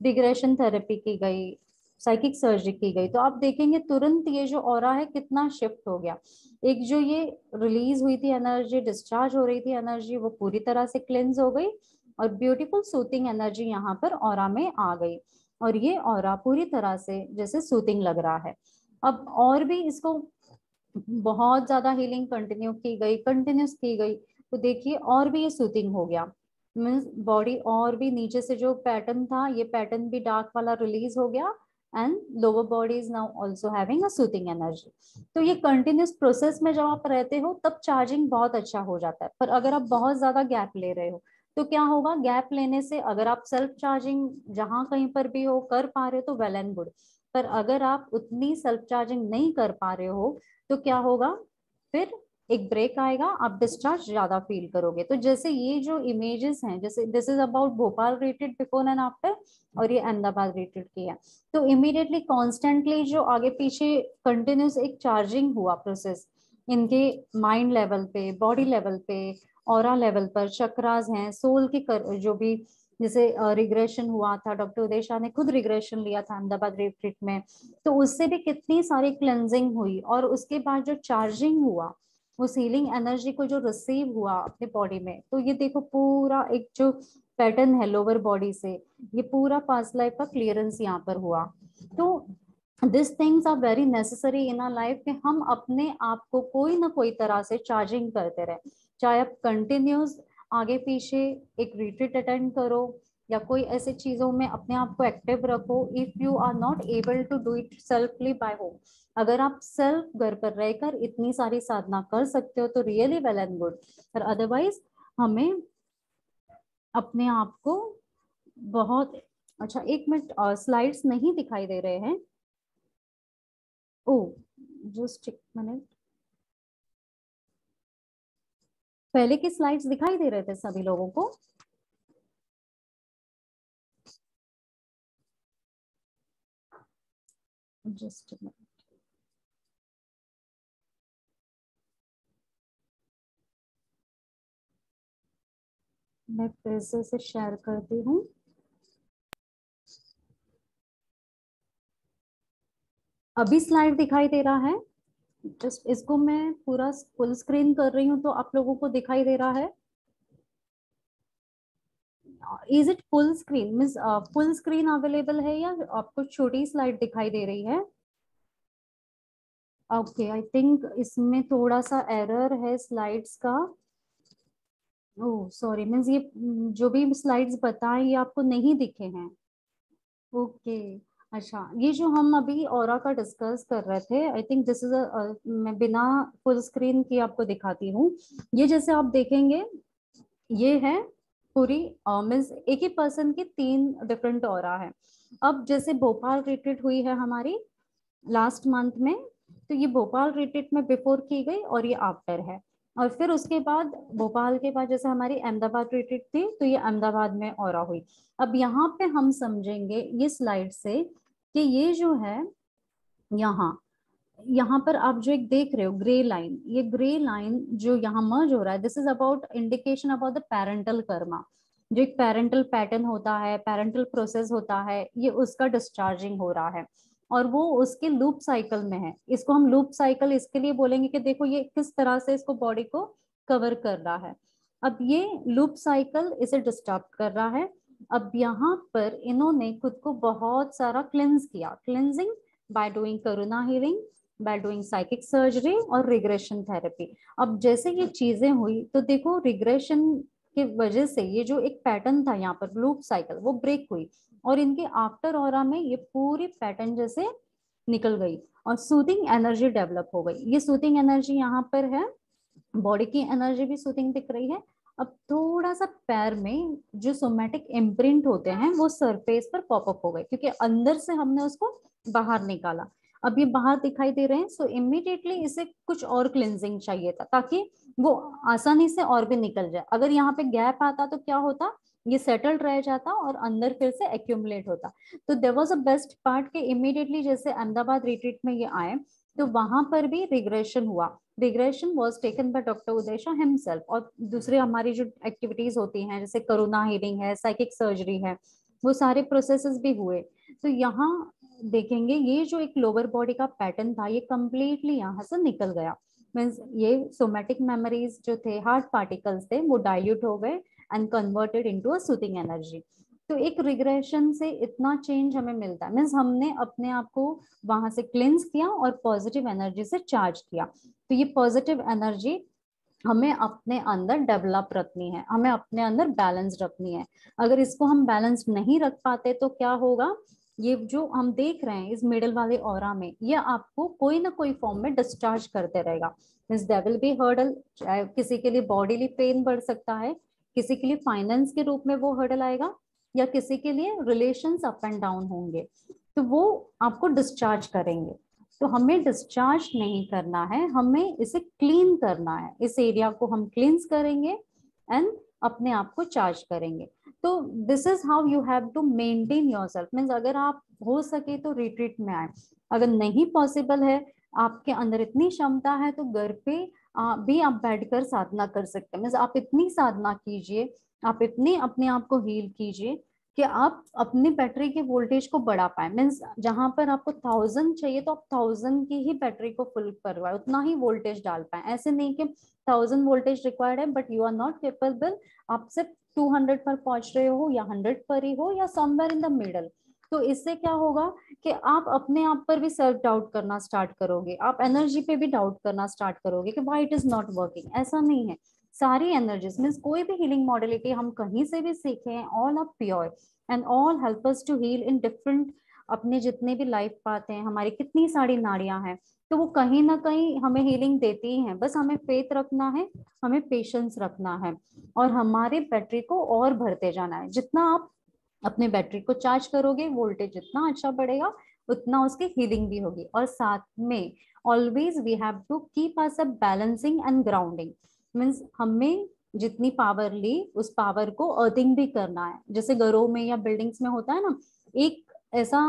रिग्रेशन थेरेपी की गई, साइकिक सर्जरी की गई, तो आप देखेंगे तुरंत ये जो ऑरा है कितना शिफ्ट हो गया। एक जो ये रिलीज हुई थी एनर्जी, डिस्चार्ज हो रही थी एनर्जी, वो पूरी तरह से क्लेंज हो गई और ब्यूटीफुल सूथिंग एनर्जी यहाँ पर ऑरा में आ गई और ये ऑरा पूरी तरह से जैसे सूथिंग लग रहा है। अब और भी इसको बहुत ज्यादा हीलिंग कंटिन्यू की गई, कंटिन्यूस की गई, तो देखिए और भी ये सूथिंग हो गया। मीन्स बॉडी और भी नीचे से जो पैटर्न था, ये पैटर्न भी डार्क वाला रिलीज हो गया and lower body is now also having a soothing energy. तो ये कंटिन्यूस प्रोसेस में जब आप रहते हो तब चार्जिंग बहुत अच्छा हो जाता है। पर अगर आप बहुत ज्यादा गैप ले रहे हो तो क्या होगा, गैप लेने से अगर आप सेल्फ चार्जिंग जहां कहीं पर भी हो कर पा रहे हो तो वेल एंड गुड। पर अगर आप उतनी सेल्फ चार्जिंग नहीं कर पा रहे हो तो क्या होगा, फिर एक ब्रेक आएगा, आप डिस्चार्ज ज्यादा फील करोगे। तो जैसे ये जो इमेजेस हैं, जैसे this is about Bhopal retreat before and after, और ये अहमदाबाद रिट्रीट की है। तो इमीडिएटली कॉन्स्टेंटली जो आगे पीछे कंटिन्यूस एक चार्जिंग हुआ प्रोसेस इनके माइंड लेवल पे, बॉडी लेवल पे, ऑरा लेवल पर, चक्रास हैं, सोल की जो भी, जैसे रिग्रेशन हुआ था, डॉक्टर उदय शाह ने खुद रिग्रेशन लिया था अहमदाबाद रिट्रीट में, तो उससे भी कितनी सारी क्लेंजिंग हुई और उसके बाद जो चार्जिंग हुआ, उस हीलिंग एनर्जी को जो रिसीव हुआ अपने बॉडी में, तो ये देखो पूरा एक जो पैटर्न है लोअर बॉडी से, ये पूरा पास्ट लाइफ का क्लियरेंस यहाँ पर हुआ। तो this things are very necessary in our life कि हम अपने आप को कोई ना कोई तरह से चार्जिंग करते रहे। चाहे आप कंटिन्यूस आगे पीछे एक रिट्रीट अटेंड करो या कोई ऐसे चीजों में अपने आप को एक्टिव रखो। If you are not able to do it selfly by home, अगर आप सेल्फ घर पर रहकर इतनी सारी साधना कर सकते हो तो रियली वेल एंड गुड। पर अदरवाइज हमें अपने आप को बहुत अच्छा, एक मिनट, स्लाइड्स नहीं दिखाई दे रहे हैं। ओ, जस्ट एक मिनट, पहले के स्लाइड्स दिखाई दे रहे थे सभी लोगों को? जस्ट मैं फिर से शेयर करती हूँ। अभी स्लाइड दिखाई दे रहा है? जस्ट इसको मैं पूरा फुल स्क्रीन कर रही हूँ तो आप लोगों को दिखाई दे रहा है? Is it full screen, means full screen available है या आपको छोटी स्लाइड दिखाई दे रही है? ओके, आई थिंक इसमें थोड़ा सा एरर है स्लाइड्स का। ओह सॉरी, मीन्स ये जो भी स्लाइड्स बताएं ये आपको नहीं दिखे हैं। ओके, अच्छा, ये जो हम अभी ऑरा का डिस्कस कर रहे थे, आई थिंक दिस इज मैं बिना फुल स्क्रीन की आपको दिखाती हूँ। ये जैसे आप देखेंगे, ये है पूरी मीन्स एक ही पर्सन की 3 डिफरेंट ऑरा है। अब जैसे भोपाल रिट्रीट हुई है हमारी लास्ट मंथ में, तो ये भोपाल रिट्रीट में बिफोर की गई और ये आफ्टर है। और फिर उसके बाद भोपाल के बाद जैसे हमारी अहमदाबाद रिट्रीट थी तो ये अहमदाबाद में औरा हुई। अब यहाँ पे हम समझेंगे ये स्लाइड से कि ये जो है, यहाँ यहाँ पर आप जो एक देख रहे हो ग्रे लाइन, ये ग्रे लाइन जो यहाँ मर्ज हो रहा है, this is about indication about the parental Karma. जो एक पेरेंटल पैटर्न होता है, पेरेंटल प्रोसेस होता है, ये उसका डिस्चार्जिंग हो रहा है और वो उसके लूप साइकिल में है। इसको हम लूप साइकिल इसके लिए बोलेंगे कि देखो ये किस तरह से इसको बॉडी को कवर कर रहा है। अब ये लूप साइकिल इसे डिस्टर्ब कर रहा है। अब ये लूप साइकिल इसे डिस्टर्ब कर रहा है अब यहाँ पर इन्होंने खुद को बहुत सारा क्लेंस किया, cleansing by doing Karuna healing, by doing psychic surgery और रिग्रेशन थेरेपी। अब जैसे ये चीजें हुई तो देखो रिग्रेशन की वजह से ये जो एक पैटर्न था यहाँ पर लूप साइकिल वो ब्रेक हुई और इनके आफ्टर ऑरा में ये पूरी पैटर्न जैसे निकल गई और सूथिंग एनर्जी डेवलप हो गई। ये सूथिंग एनर्जी यहाँ पर है, बॉडी की एनर्जी भी सूथिंग दिख रही है। अब थोड़ा सा पैर में जो सोमैटिक इम्प्रिंट होते हैं वो सरफेस पर पॉपअप हो गए क्योंकि अंदर से हमने उसको बाहर निकाला। अब ये बाहर दिखाई दे रहे हैं, सो इमीडिएटली इसे कुछ और क्लिनजिंग चाहिए था ताकि वो आसानी से और भी निकल जाए। अगर यहाँ पे गैप आता तो क्या होता, ये सेटल्ड रह जाता और अंदर फिर से एक्यूमुलेट होता। तो there was a best part के इमीडिएटली जैसे अहमदाबाद रिट्रीट में ये आए तो वहां पर भी रिग्रेशन हुआ। Regression was taken by doctor Uday Shah himself. और दूसरे हमारी जो एक्टिविटीज होती हैं जैसे करुणा हीलिंग है, साइकिक सर्जरी है, वो सारे प्रोसेसेस भी हुए। तो यहाँ देखेंगे ये जो एक लोअर बॉडी का पैटर्न था ये कंप्लीटली यहाँ से निकल गया। मीन्स ये सोमैटिक मेमोरीज जो थे, हार्ट पार्टिकल्स थे, वो डाइल्यूट हो गए and converted into a soothing energy. तो एक रिग्रेशन से इतना चेंज हमें मिलता है, मीन्स हमने अपने आप को वहां से क्लिंस किया और पॉजिटिव एनर्जी से चार्ज किया। तो ये पॉजिटिव एनर्जी हमें अपने अंदर डेवलप रखनी है, हमें अपने अंदर बैलेंस रखनी है। अगर इसको हम बैलेंस नहीं रख पाते तो क्या होगा, ये जो हम देख रहे हैं इस मिडिल वाले ऑरा में ये आपको कोई ना कोई फॉर्म में डिस्चार्ज करते रहेगा। Means there will be hurdle, किसी के लिए बॉडीली पेन बढ़ सकता है, किसी के लिए फाइनेंस के रूप में वो हर्डल आएगा, या किसी के लिए रिलेशंस अप एंड डाउन होंगे, तो वो आपको डिस्चार्ज करेंगे। तो हमें डिस्चार्ज नहीं करना है, हमें इसे क्लीन करना है। इस एरिया को हम क्लींस करेंगे एंड अपने आप को चार्ज करेंगे। तो this is how you have to maintain yourself. Means अगर आप हो सके तो रिट्रीट में आए, अगर नहीं पॉसिबल है, आपके अंदर इतनी क्षमता है तो घर पे भी आप बैठकर साधना कर सकते हैं। मींस आप इतनी साधना कीजिए, आप इतनी अपने आप को हील कीजिए कि आप अपनी बैटरी के वोल्टेज को बढ़ा पाए। मीन्स जहां पर आपको 1000 चाहिए तो आप 1000 की ही बैटरी को फुल करवाए, उतना ही वोल्टेज डाल पाए। ऐसे नहीं कि 1000 वोल्टेज रिक्वायर्ड है but you are not capable, आप सिर्फ 200 पर पहुंच रहे हो या 100 पर ही हो या समवेयर इन द मिडल। तो इससे क्या होगा कि आप अपने आप पर भी सेल्फ डाउट करना स्टार्ट करोगे, आप एनर्जी पे भी डाउट करना स्टार्ट करोगे कि why it is not working. ऐसा नहीं है, सारी एनर्जीज मीन्स कोई भी हीलिंग मॉडलिटी हम कहीं से भी सीखें, all are pure and all help us to heal in different. अपने जितने भी लाइफ पाते हैं, हमारी कितनी सारी नाड़ियां हैं, तो वो कहीं ना कहीं हमें हीलिंग देती ही हैं। बस हमें फेथ रखना है, हमें पेशेंस रखना है और हमारे बैटरी को और भरते जाना है। जितना आप अपने बैटरी को चार्ज करोगे, वोल्टेज जितना अच्छा बढ़ेगा, उतना उसकी हीलिंग भी होगी। और साथ में always we have to keep us a balancing and grounding. Means हमें जितनी पावर ली उस पावर को अर्थिंग भी करना है। जैसे घरों में या बिल्डिंग्स में होता है ना, एक ऐसा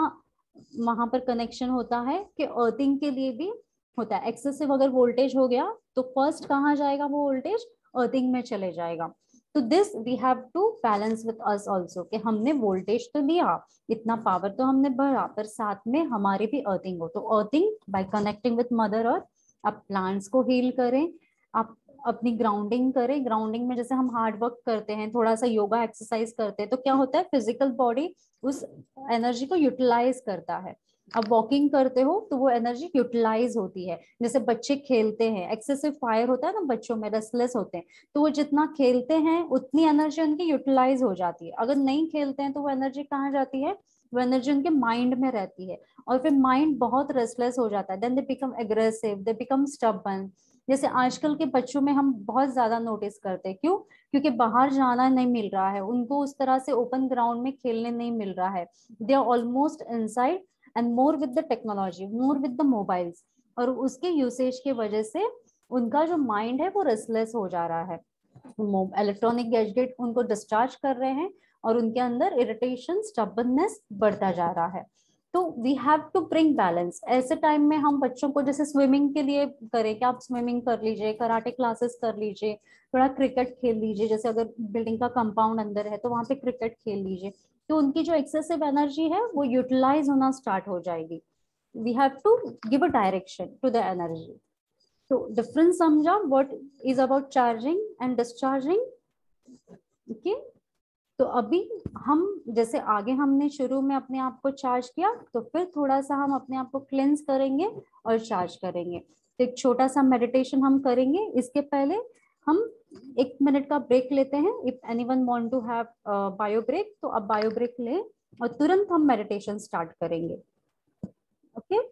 वहां पर कनेक्शन होता है कि अर्थिंग के लिए भी होता है। एक्सेसिव अगर वोल्टेज हो गया तो फर्स्ट कहाँ जाएगा वो वोल्टेज, अर्थिंग में चले जाएगा। तो this we have to balance with us also कि हमने वोल्टेज तो दिया, इतना पावर तो हमने भरा, पर साथ में हमारी भी अर्थिंग हो। तो earthing bye connecting with mother earth, आप प्लांट्स को हील करें, आप अपनी ग्राउंडिंग करें। ग्राउंडिंग में जैसे हम हार्ड वर्क करते हैं, थोड़ा सा योगा एक्सरसाइज करते हैं, तो क्या होता है फिजिकल बॉडी उस एनर्जी को यूटिलाइज करता है। अब वॉकिंग करते हो तो वो एनर्जी यूटिलाइज होती है। जैसे बच्चे खेलते हैं, एक्सेसिव फायर होता है ना बच्चों में, रेस्टलेस होते हैं, तो वो जितना खेलते हैं उतनी एनर्जी उनकी यूटिलाइज हो जाती है। अगर नहीं खेलते हैं तो वो एनर्जी कहाँ जाती है, वो एनर्जी उनके माइंड में रहती है और फिर माइंड बहुत रेस्टलेस हो जाता है। Then they become aggressive, they become stubborn. जैसे आजकल के बच्चों में हम बहुत ज्यादा नोटिस करते हैं, क्यों, क्योंकि बाहर जाना नहीं मिल रहा है उनको, उस तरह से ओपन ग्राउंड में खेलने नहीं मिल रहा है। They are almost inside and more with the technology, more with the mobiles. और उसके यूसेज की वजह से उनका जो माइंड है वो रेस्टलेस हो जा रहा है। इलेक्ट्रॉनिक गैजेट उनको डिस्चार्ज कर रहे हैं और उनके अंदर इरिटेशन, स्टबर्ननेस बढ़ता जा रहा है। तो we have to bring balance. ऐसे टाइम में हम बच्चों को जैसे स्विमिंग के लिए करें कि आप स्विमिंग कर लीजिए, कराटे क्लासेस कर लीजिए, थोड़ा क्रिकेट खेल लीजिए। जैसे अगर बिल्डिंग का कंपाउंड अंदर है तो वहां पे क्रिकेट खेल लीजिए, तो उनकी जो एक्सेसिव एनर्जी है वो यूटिलाइज होना स्टार्ट हो जाएगी। We have to give a direction to the energy. तो डिफरेंस समझा what is about charging and discharging. Okay, तो अभी हम जैसे आगे हमने शुरू में अपने आप को चार्ज किया, तो फिर थोड़ा सा हम अपने आप को क्लेंस करेंगे और चार्ज करेंगे। तो एक छोटा सा मेडिटेशन हम करेंगे। इसके पहले हम 1 मिनट का ब्रेक लेते हैं। If anyone want to have bio break, तो अब बायो ब्रेक लें और तुरंत हम मेडिटेशन स्टार्ट करेंगे। ओके।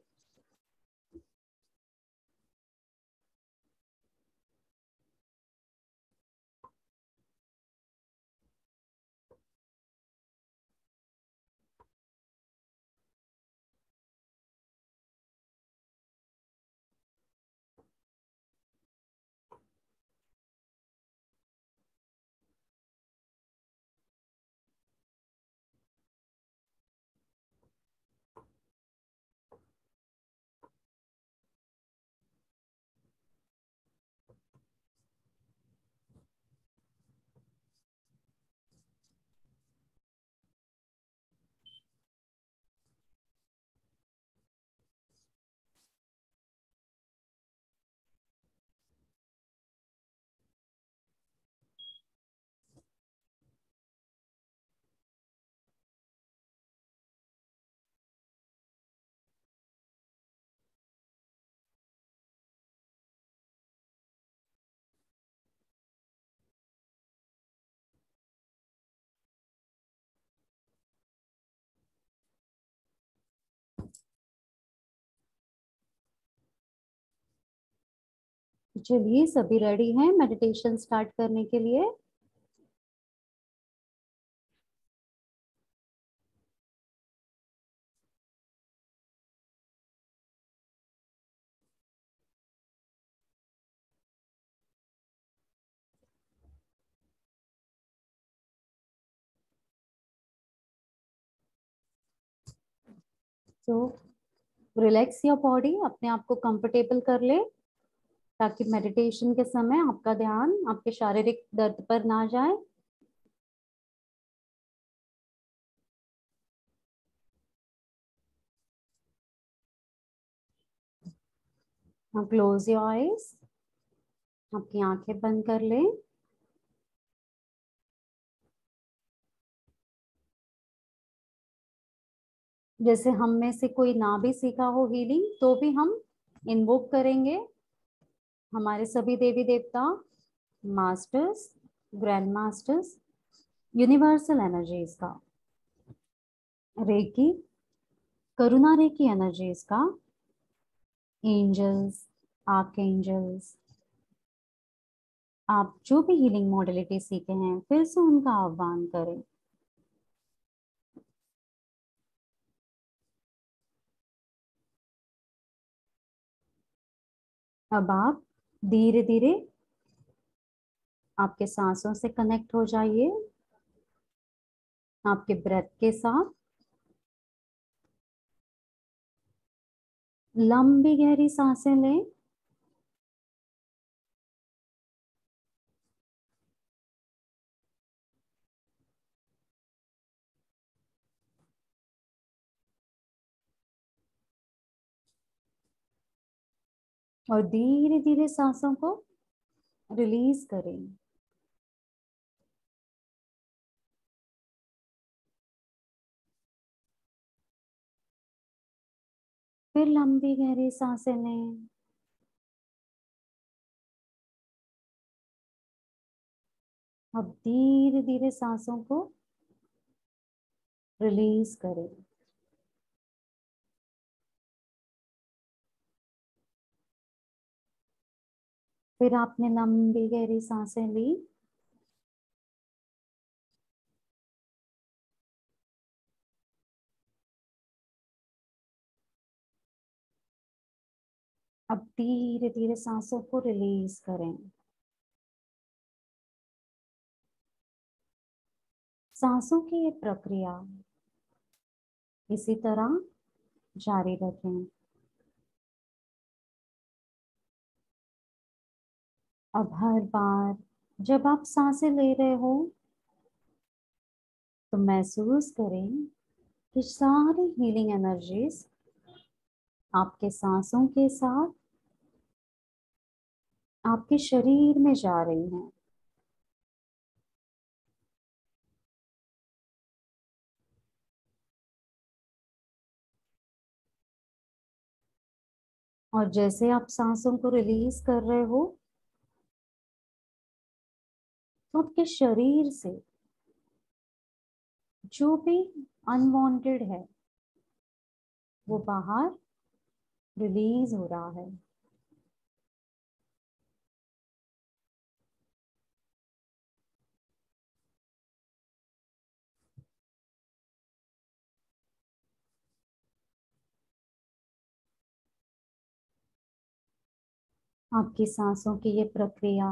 चलिए, सभी रेडी हैं मेडिटेशन स्टार्ट करने के लिए। तो रिलैक्स योर बॉडी, अपने आप को कंफर्टेबल कर ले, ताकि मेडिटेशन के समय आपका ध्यान आपके शारीरिक दर्द पर ना जाए। क्लोज योर आईज, आपकी आंखें बंद कर ले। जैसे हम में से कोई ना भी सीखा हो हीलिंग, तो भी हम इन्वोक करेंगे हमारे सभी देवी देवता, masters, grand masters, universal energies का, रेकी, करुणा रेकी एनर्जीज का, एंजल्स, आर्क एंजल्स, आप जो भी हीलिंग मॉडलिटी सीखे हैं फिर से उनका आह्वान करें। अब आप धीरे धीरे आपके सांसों से कनेक्ट हो जाइए, आपके ब्रेथ के साथ। लंबी गहरी सांसें लें और धीरे धीरे सांसों को रिलीज करें। फिर लंबी गहरी सांसें लें। अब धीरे धीरे सांसों को रिलीज करें। फिर आपने लंबी गहरी सांसें ली। अब धीरे धीरे सांसों को रिलीज करें। सांसों की ये प्रक्रिया इसी तरह जारी रखें। अब हर बार जब आप सांसें ले रहे हो, तो महसूस करें कि सारी हीलिंग एनर्जीज आपके सांसों के साथ आपके शरीर में जा रही हैं। और जैसे आप सांसों को रिलीज कर रहे हो तो आपके शरीर से जो भी अनवांटेड है वो बाहर रिलीज हो रहा है। आपकी सांसों की ये प्रक्रिया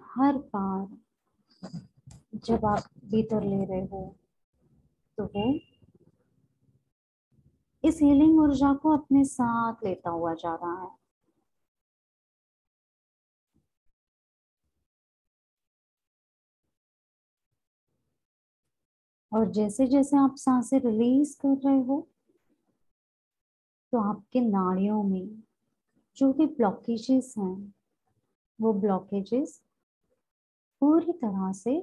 हर बार जब आप भीतर ले रहे हो तो वो इस हीलिंग ऊर्जा को अपने साथ लेता हुआ जा रहा है। और जैसे जैसे आप सांसें रिलीज कर रहे हो तो आपके नाड़ियों में जो भी ब्लॉकेजेस हैं वो ब्लॉकेजेस पूरी तरह से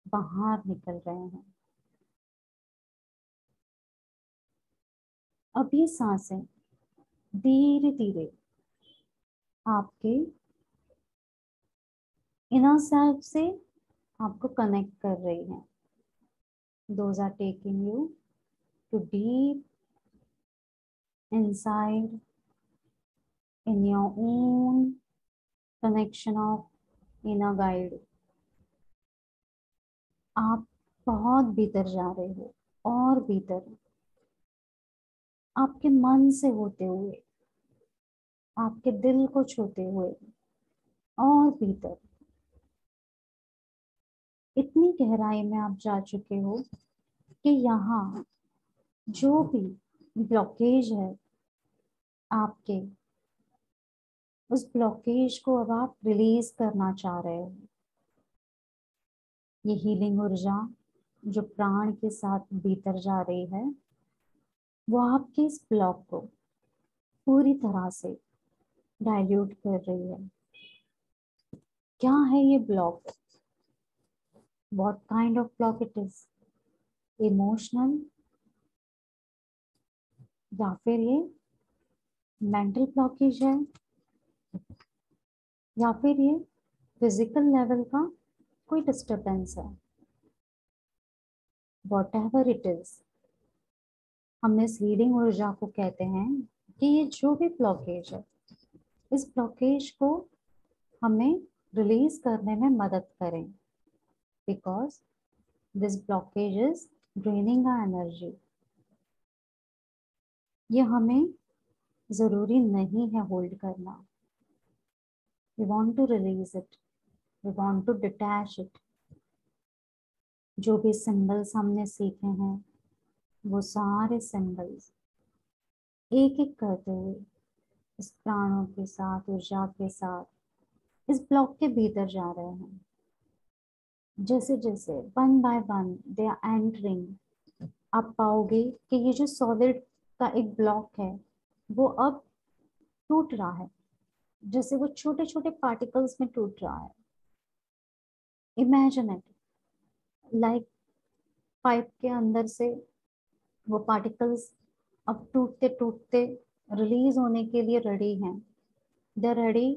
बाहर निकल रहे हैं। अब ये सांसें धीरे धीरे आपके इनर सेल्फ से आपको कनेक्ट कर रही हैं। Those are taking you to deep inside in your own connection of inner guide। आप बहुत भीतर जा रहे हो और भीतर, आपके मन से होते हुए, आपके दिल को छूते हुए और भीतर इतनी गहराई में आप जा चुके हो कि यहाँ जो भी ब्लॉकेज है आपके, उस ब्लॉकेज को अब आप रिलीज करना चाह रहे हो। ये हीलिंग ऊर्जा जो प्राण के साथ भीतर जा रही है वो आपके इस ब्लॉक को पूरी तरह से डाइल्यूट कर रही है। क्या है ये block? What kind of block it is? Emotional, या फिर ये मेंटल ब्लॉकेज है, या फिर ये फिजिकल लेवल का कोई डिस्टरबेंस है? वॉट एवर इट इज, हम इस हीलिंग ऊर्जा को कहते हैं कि ये जो भी ब्लॉकेज है इस ब्लॉकेज को हमें रिलीज करने में मदद करें, because this blockage is draining our energy. ये हमें जरूरी नहीं है होल्ड करना। We want to release it, we want to detach it. जो भी सिंबल्स हमने सीखे हैं वो सारे सिंबल्स एक एक करते हुए इस प्राणों के साथ, ऊर्जा के साथ इस ब्लॉक के भीतर जा रहे हैं। जैसे जैसे one by one they are entering, आप पाओगे कि ये जो सॉलिड का एक ब्लॉक है वो अब टूट रहा है, जैसे वो छोटे छोटे पार्टिकल्स में टूट रहा है। इमेजिन इट लाइक पाइप के अंदर से वो पार्टिकल्स अब टूटते टूटते रिलीज होने के लिए रेडी हैं। They are ready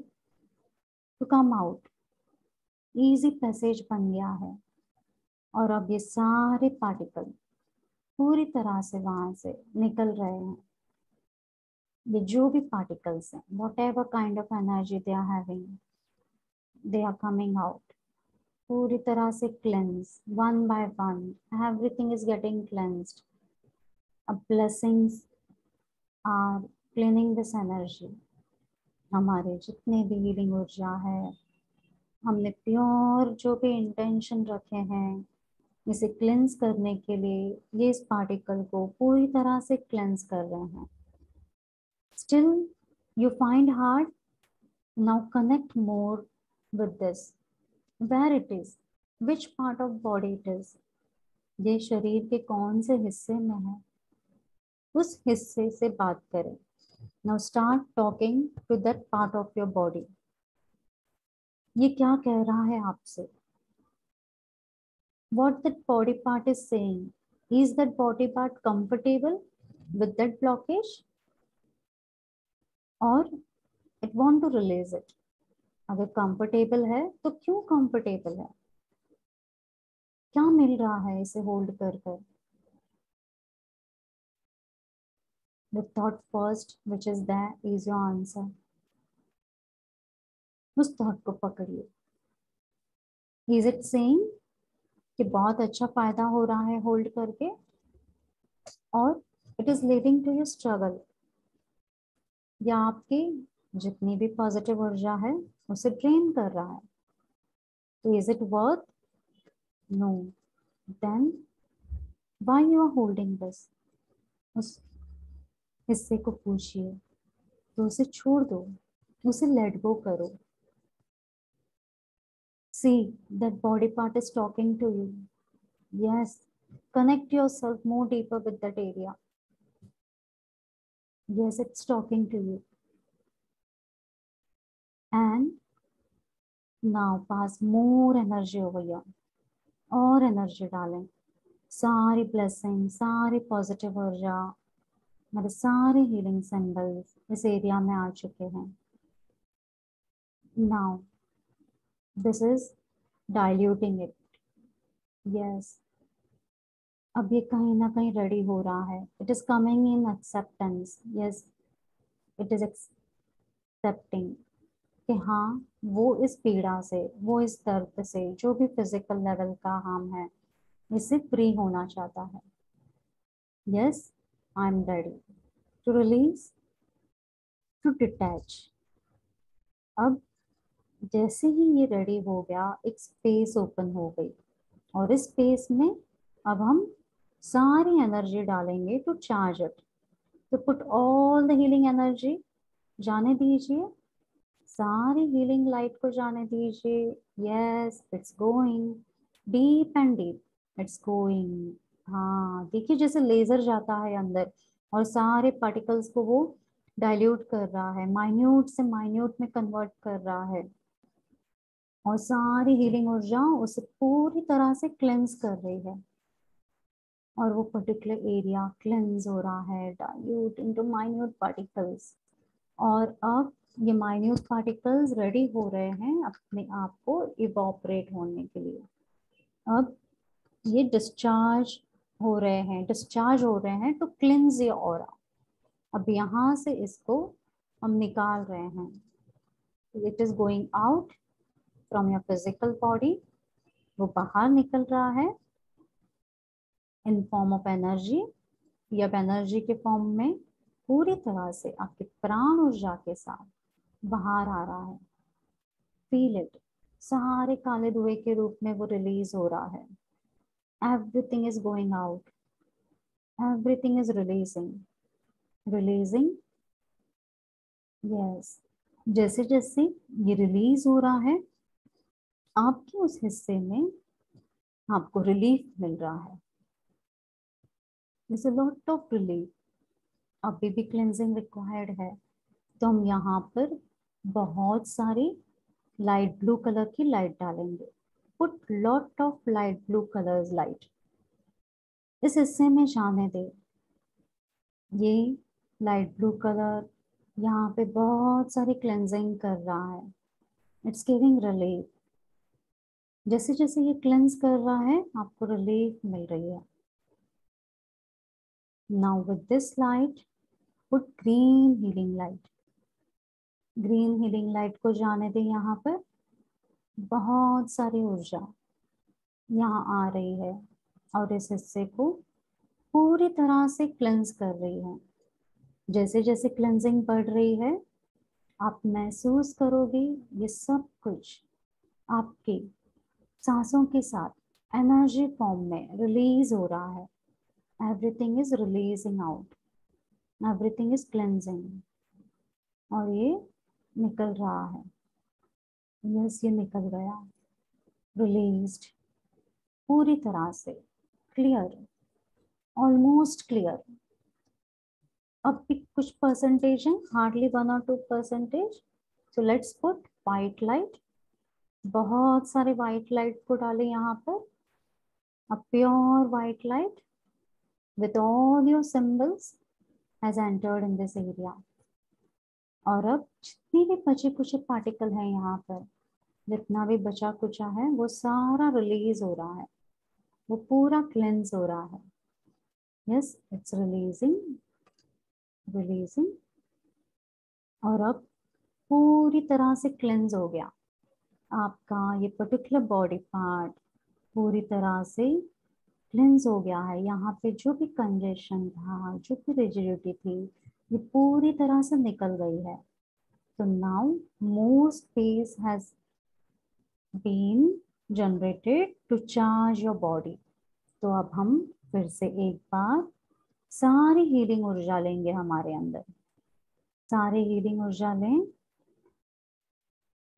to come out. Easy passage बन गया है और अब ये सारे पार्टिकल पूरी तरह से वहां से निकल रहे हैं। ये जो भी पार्टिकल्स हैं, whatever kind of energy they are having, they are coming out पूरी तरह से cleanse one by one. Everything is getting cleansed. अब blessings are cleaning this energy. हमारे जितने भी हीलिंग ऊर्जा है, हमने प्योर जो भी इंटेंशन रखे हैं इसे क्लेंस करने के लिए, ये इस पार्टिकल को पूरी तरह से क्लेंस कर रहे हैं। Still you find hard, now connect more with this, where it is, which part of body it is, ये शरीर के कौन से हिस्से में है, उस हिस्से से बात करें। Now start talking to that part of your body. ये क्या कह रहा है आपसे? what that body part is saying? Is that body part comfortable with that blockage? और it want to release it. अगर कंफर्टेबल है तो क्यों कंफर्टेबल है, क्या मिल रहा है इसे होल्ड कर कर। The thought first which is that is your answer. उस थॉट को पकड़िए। इज इट सेइंग कि बहुत अच्छा फायदा हो रहा है होल्ड करके, और it is leading to your struggle, या आपकी जितनी भी पॉजिटिव ऊर्जा है उसे ड्रेन कर रहा है। तो is it worth? No. Then why you are holding this? उस हिस्से को पूछिए, तो उसे छोड़ दो, उसे लेट गो करो। See, that body part is talking to you. Yes, connect yourself more deeper with that area. Yes, it's talking to you. And now pass more energy over here. और एनर्जी डालें, सारी ब्लेसिंग, सारी पॉजिटिव ऊर्जा, मेरे सारे हीलिंग सिंबल्स इस एरिया में आ चुके हैं। Now this is diluting it. Yes, अब ये कहीं ना कहीं रेडी हो रहा है। It is coming in acceptance. Yes, it is accepting कि हाँ, वो इस पीड़ा से, वो इस दर्द से, जो भी फिजिकल लेवल का हार्म है, इससे फ्री होना चाहता है। Yes, I am ready to release, to detach. अब जैसे ही ये रेडी हो गया, एक स्पेस ओपन हो गई, और इस स्पेस में अब हम सारी एनर्जी डालेंगे टू चार्ज इट, तो put all the healing energy, जाने दीजिए, सारी हीलिंग लाइट को जाने दीजिए। Yes, it's going deep and deep, it's going. हाँ, देखिए जैसे लेजर जाता है अंदर और सारे पार्टिकल्स को वो डाइल्यूट कर रहा है, माइन्यूट से माइन्यूट में कन्वर्ट कर रहा है, और सारी हीलिंग ऊर्जा उसे पूरी तरह से क्लेंस कर रही है, और वो पर्टिकुलर एरिया क्लेंस हो रहा है, डाइल्यूट इनटू माइन्यूट पार्टिकल्स। और अब ये माइन्यूट पार्टिकल्स रेडी हो रहे हैं अपने आप को इवोपरेट होने के लिए। अब ये डिस्चार्ज हो रहे हैं टू क्लींज योर ऑरा। अब यहाँ से इसको हम निकाल रहे हैं। It is going out from your physical body, वो बाहर निकल रहा है इन फॉर्म ऑफ एनर्जी, या एनर्जी के फॉर्म में पूरी तरह से आपके प्राण ऊर्जा के साथ बाहर आ रहा है। फील इट, सारे काले धुएं के रूप में वो रिलीज हो रहा है। Everything is going out, everything is releasing. Yes, जैसे जैसे ये रिलीज हो रहा है, आपके उस हिस्से में आपको रिलीफ मिल रहा है। This a lot of relief. अभी भी क्लेंजिंग रिक्वायर्ड है, तो हम यहाँ पर बहुत सारी लाइट ब्लू कलर की लाइट डालेंगे। Put lot of light blue colours light इस हिस्से में जाने दे। ये लाइट ब्लू कलर यहाँ पे बहुत सारी क्लेंजिंग कर रहा है। It's giving relief. जैसे जैसे ये क्लेंस कर रहा है, आपको रिलीफ मिल रही है। Now with this light put green healing light. Green healing light को जाने दे। यहाँ पर बहुत सारी ऊर्जा यहाँ आ रही है, और इस हिस्से को पूरी तरह से क्लेंस कर रही है। जैसे जैसे क्लेंजिंग बढ़ रही है, आप महसूस करोगे ये सब कुछ आपकी सांसों के साथ एनर्जी फॉर्म में रिलीज हो रहा है। Everything is releasing out, everything is cleansing, और ये निकल रहा है। यस, ये निकल गया, रिलीज्ड, पूरी तरह से क्लियर, ऑलमोस्ट क्लियर। अब भी कुछ परसेंटेज है, hardly 1 or 2%। So let's put white light. बहुत सारे वाइट लाइट को डालें यहाँ पर। A pure white light with all your symbols has entered in this area. और अब जितनी भी बचे कुछ पार्टिकल हैं यहाँ पर, जितना भी बचा कुचा है वो सारा रिलीज हो रहा है, वो पूरा क्लेंस हो रहा है। Yes, it's releasing, releasing. और अब पूरी तरह से क्लेंस हो गया आपका ये पर्टिकुलर बॉडी पार्ट, पूरी तरह से क्लेंस हो गया है। यहाँ पे जो भी कंजेशन था, जो भी रिजिडिटी थी, ये पूरी तरह से निकल गई है। तो now more space has been generated to charge your body. तो अब हम फिर से एक बार सारी हीलिंग ऊर्जा लेंगे हमारे अंदर, सारी हीलिंग ऊर्जा लें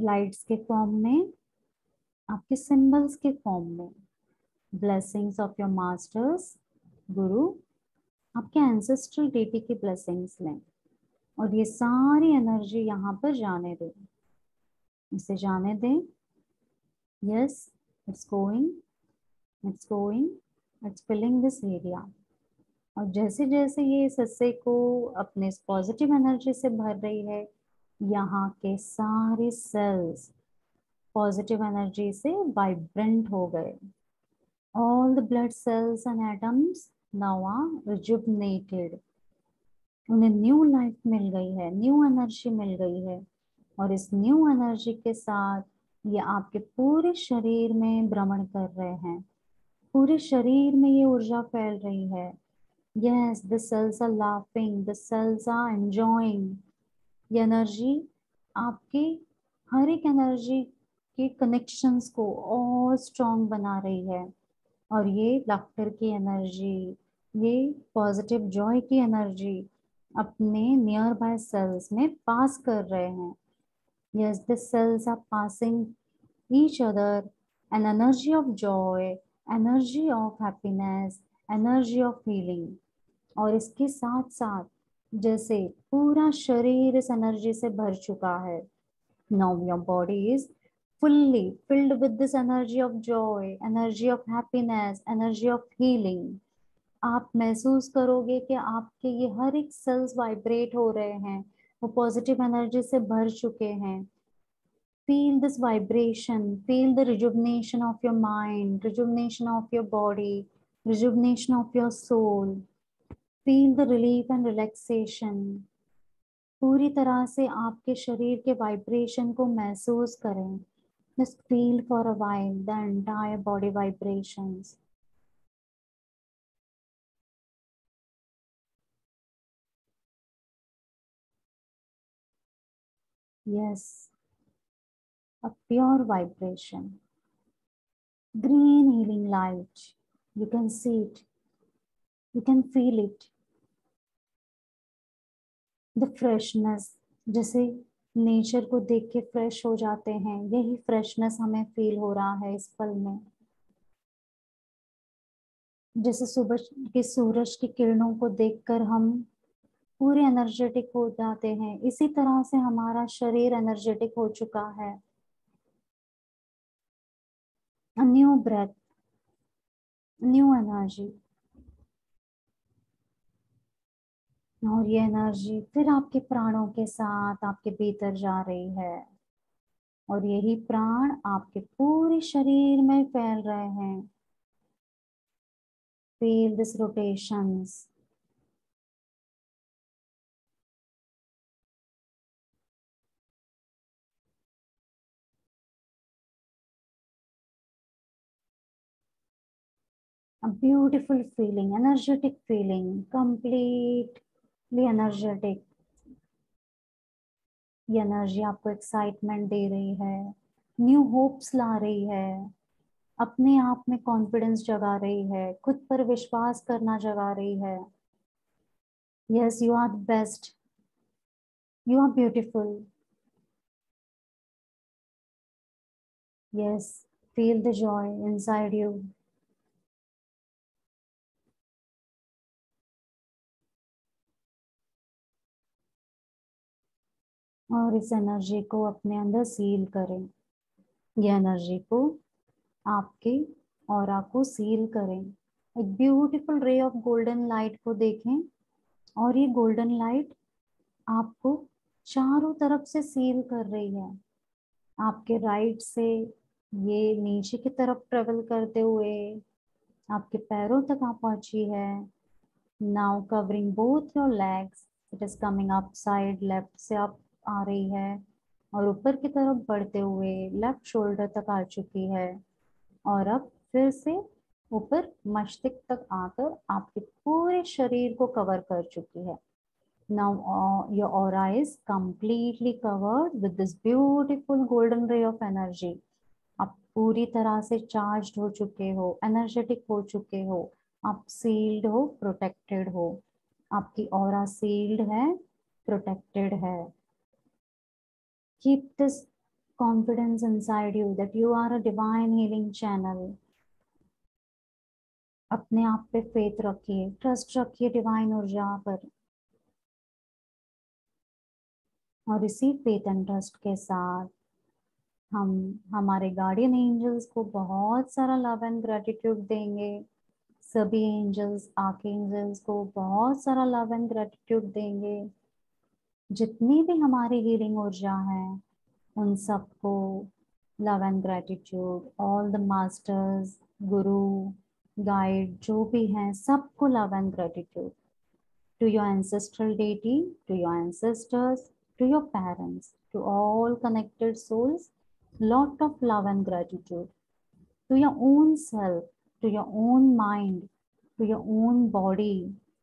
लाइट्स के फॉर्म में, आपके सिंबल्स के फॉर्म में, ब्लेसिंग्स ऑफ योर मास्टर्स, गुरु, आपके एंसेस्ट्रल डेटी की ब्लेसिंग्स लें और ये सारी एनर्जी यहाँ पर जाने दें, इसे जाने दें। Yes, it's going, it's going, it's filling this area. और जैसे जैसे ये इस हिस्से को अपने पॉजिटिव एनर्जी से भर रही है, यहाँ के सारे सेल्स पॉजिटिव एनर्जी से वाइब्रेंट हो गए। All the blood cells and atoms now are rejuvenated. उन्हें न्यू लाइफ मिल गई है, न्यू एनर्जी मिल गई है। और इस न्यू एनर्जी के साथ ये आपके पूरे शरीर में भ्रमण कर रहे हैं, पूरे शरीर में ये ऊर्जा फैल रही है। Yes, the cells are laughing, the cells are enjoying. ये एनर्जी आपकी हर एक एनर्जी के कनेक्शंस को और स्ट्रॉन्ग बना रही है। और ये लाफ्टर की एनर्जी, ये पॉजिटिव जॉय की एनर्जी अपने नियर बाय सेल्स में पास कर रहे हैं। Yes, the cells are passing each other an energy of joy, energy of happiness, energy of healing. और इसके साथ साथ जैसे पूरा शरीर इस एनर्जी से भर चुका है। Now your body is fully filled with this energy of joy, energy of happiness, energy of healing. आप महसूस करोगे कि आपके ये हर एक सेल्स वाइब्रेट हो रहे हैं, वो पॉजिटिव एनर्जी से भर चुके हैं। Feel this vibration, feel the rejuvenation of your mind, rejuvenation of your body, rejuvenation of your soul. Feel the relief and relaxation. पूरी तरह से आपके शरीर के वाइब्रेशन को महसूस करें। Just feel for a while the entire body vibrations. Yes, a pure vibration. Green healing light. You can see it. You can feel it. The freshness. जैसे नेचर को देख के फ्रेश हो जाते हैं, यही फ्रेशनेस हमें फील हो रहा है इस पल में। जैसे सुबह के सूरज की किरणों को देखकर हम पूरे एनर्जेटिक हो जाते हैं, इसी तरह से हमारा शरीर एनर्जेटिक हो चुका है। A new breath, new energy. और ये एनर्जी फिर आपके प्राणों के साथ आपके भीतर जा रही है और यही प्राण आपके पूरे शरीर में फैल रहे हैं। Feel this rotations. A beautiful feeling, energetic feeling, completely energetic। ये एनर्जी आपको एक्साइटमेंट दे रही है, न्यू होप्स ला रही है, अपने आप में कॉन्फिडेंस जगा रही है, खुद पर विश्वास करना जगा रही है। Yes, you are best, you are beautiful. Yes, feel the joy inside you. और इस एनर्जी को अपने अंदर सील करें। ये एनर्जी को आपके ऑरा को सील करें। एक beautiful ray of golden light को देखें और ये गोल्डन लाइट आपको चारों तरफ से सील कर रही है। आपके राइट से ये नीचे की तरफ ट्रेवल करते हुए आपके पैरों तक आ पहुंची है। Now covering both your legs, it is coming up side, left से अप आ रही है और ऊपर की तरफ बढ़ते हुए लेफ्ट शोल्डर तक आ चुकी है और अब फिर से ऊपर मस्तिष्क तक आकर आपके पूरे शरीर को कवर कर चुकी है। Now your aura is completely covered with this beautiful golden ray of energy. आप पूरी तरह से चार्ज हो चुके हो, एनर्जेटिक हो चुके हो, आप सील्ड हो, प्रोटेक्टेड हो। आपकी ऑरा सील्ड है, प्रोटेक्टेड है। Keep this confidence inside you that you are a divine healing channel. अपने आप पे फेथ रखिए, ट्रस्ट रखिए डिवाइन ऊर्जा पर। और इसी फेथ एंड ट्रस्ट के साथ हम हमारे गार्डियन एंजल्स को बहुत सारा लव एंड ग्रेटिट्यूड देंगे। सभी एंजल्स, आर्कएंजल्स को बहुत सारा लव एंड ग्रेटिट्यूड देंगे। जितनी भी हमारी हीलिंग ऊर्जा है उन सबको love and gratitude. All the masters, Guru, guide जो भी हैं सबको love and gratitude. To your ancestral deity, to your ancestors, to your parents, to all connected souls, lot of love and gratitude. To your own self, to your own mind, to your own body,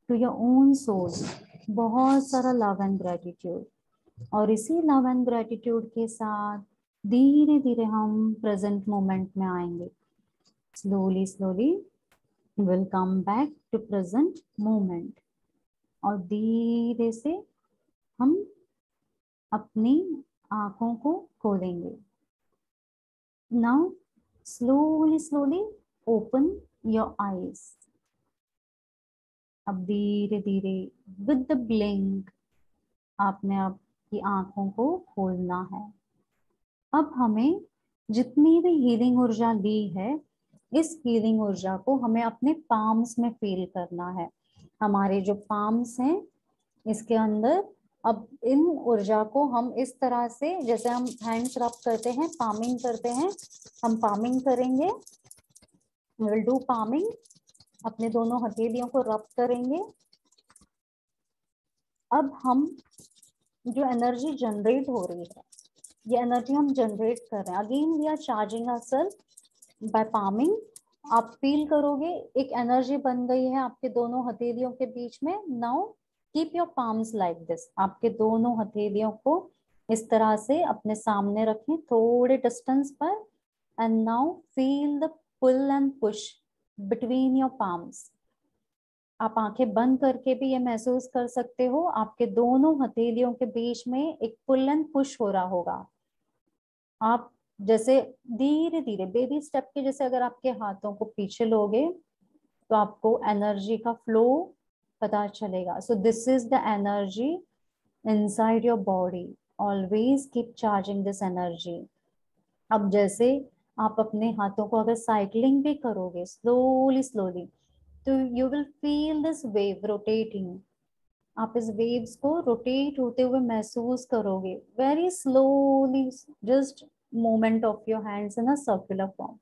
to your own soul, बहुत सारा love and gratitude। और इसी love and gratitude के साथ धीरे धीरे हम present moment में आएंगे। Slowly, slowly, we'll come back to present moment। और धीरे से हम अपनी आंखों को खोलेंगे। Now slowly slowly open your eyes. अब धीरे धीरे विद द ब्लिंक आपने आपकी आंखों को खोलना है। अब हमें जितनी भी हीलिंग ऊर्जा ली है, इस हीलिंग ऊर्जा को हमें अपने पाम्स में फील करना है। हमारे जो पाम्स हैं इसके अंदर अब इन ऊर्जा को हम इस तरह से, जैसे हम हैंड्स रब करते हैं, पामिंग करते हैं, हम पामिंग करेंगे। Will do palming. अपने दोनों हथेलियों को रब करेंगे। अब हम जो एनर्जी जनरेट हो रही है, ये एनर्जी हम जनरेट कर रहे हैं। Again we are charging ourself by palming. आप फील करोगे एक एनर्जी बन गई है आपके दोनों हथेलियों के बीच में। Now keep your palms like this. आपके दोनों हथेलियों को इस तरह से अपने सामने रखें, थोड़े डिस्टेंस पर। And now feel the pull and push between your palms. आप आंखें बंद करके भी ये महसूस कर सकते हो, आपके दोनों हथेलियों के बीच में एक पुल एंड पुश हो रहा होगा। आप जैसे धीरे धीरे बेबी स्टेप के जैसे अगर आपके हाथों को पीछे लोगे तो आपको एनर्जी का फ्लो पता चलेगा। So this is the energy inside your body. Always keep charging this energy. अब जैसे आप अपने हाथों को अगर साइकिलिंग भी करोगे स्लोली स्लोली, तो you will feel this wave rotating. आप इस वेव्स को रोटेट होते हुए महसूस करोगे very slowly, just movement of your hands in a circular form.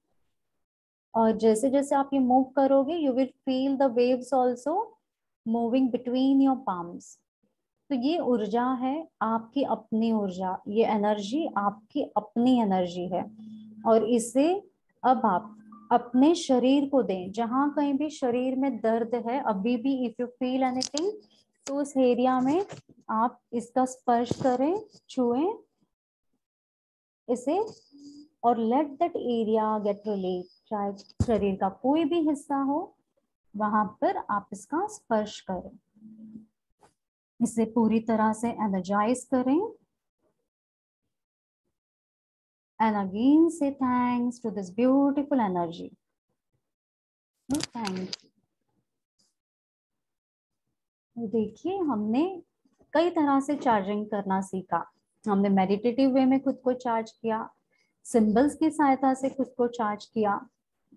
और जैसे जैसे आप ये मूव करोगे you will feel the waves also moving between your palms. तो ये ऊर्जा है आपकी अपनी ऊर्जा, ये एनर्जी आपकी अपनी एनर्जी है। और इसे अब आप अपने शरीर को दें। जहां कहीं भी शरीर में दर्द है अभी भी, इफ यू फील एनीथिंग, तो उस एरिया में आप इसका स्पर्श करें, छुएं इसे और let that area get relief. चाहे शरीर का कोई भी हिस्सा हो वहां पर आप इसका स्पर्श करें, इसे पूरी तरह से एनर्जाइज करें। एंड अगेन से thanks to this beautiful energy. Thank you. देखिए हमने कई तरह से चार्जिंग करना सीखा। हमने मेडिटेटिव वे में खुद को चार्ज किया, सिंबल्स की सहायता से खुद को चार्ज किया,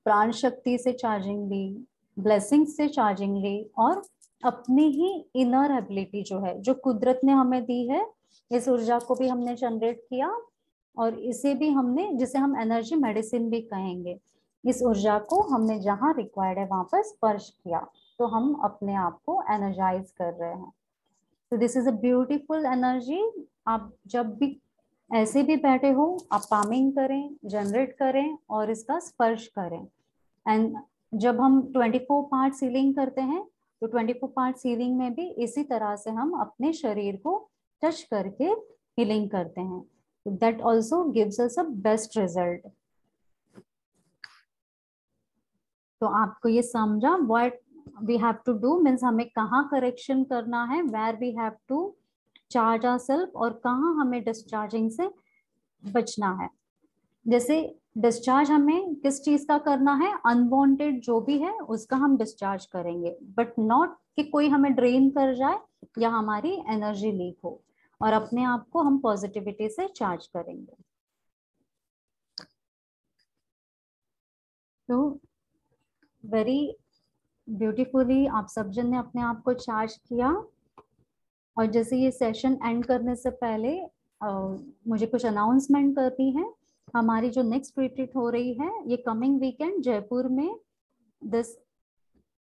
प्राण शक्ति से चार्जिंग ली, ब्लेसिंग्स से चार्जिंग ली, और अपनी ही इनर एबिलिटी जो है, जो कुदरत ने हमें दी है, इस ऊर्जा को भी हमने जनरेट किया और इसे भी हमने, जिसे हम एनर्जी मेडिसिन भी कहेंगे, इस ऊर्जा को हमने जहाँ रिक्वायर्ड है वहां पर स्पर्श किया, तो हम अपने आप को एनर्जाइज कर रहे हैं। तो this is a beautiful energy. आप जब भी ऐसे भी बैठे हो, आप पामिंग करें, जनरेट करें और इसका स्पर्श करें। एंड जब हम 24 पार्ट सीलिंग करते हैं, तो 24 पार्ट सीलिंग में भी इसी तरह से हम अपने शरीर को टच करके हीलिंग करते हैं। That also gives us a best result. तो आपको ये समझा what we have to do, means हमें कहाँ करेक्शन करना है, where we have to charge our self, और कहाँ हमें डिस्चार्जिंग से बचना है। जैसे डिस्चार्ज हमें किस चीज का करना है, अनवांटेड जो भी है उसका हम डिस्चार्ज करेंगे, बट नॉट कि कोई हमें ड्रेन कर जाए या हमारी एनर्जी लीक हो, और अपने आप को हम पॉजिटिविटी से चार्ज करेंगे। तो वेरी ब्यूटीफुली आप सब जन ने अपने आप को चार्ज किया। और जैसे ये सेशन एंड करने से पहले मुझे कुछ अनाउंसमेंट करनी है। हमारी जो नेक्स्ट रिट्रीट हो रही है ये कमिंग वीकेंड जयपुर में, दिस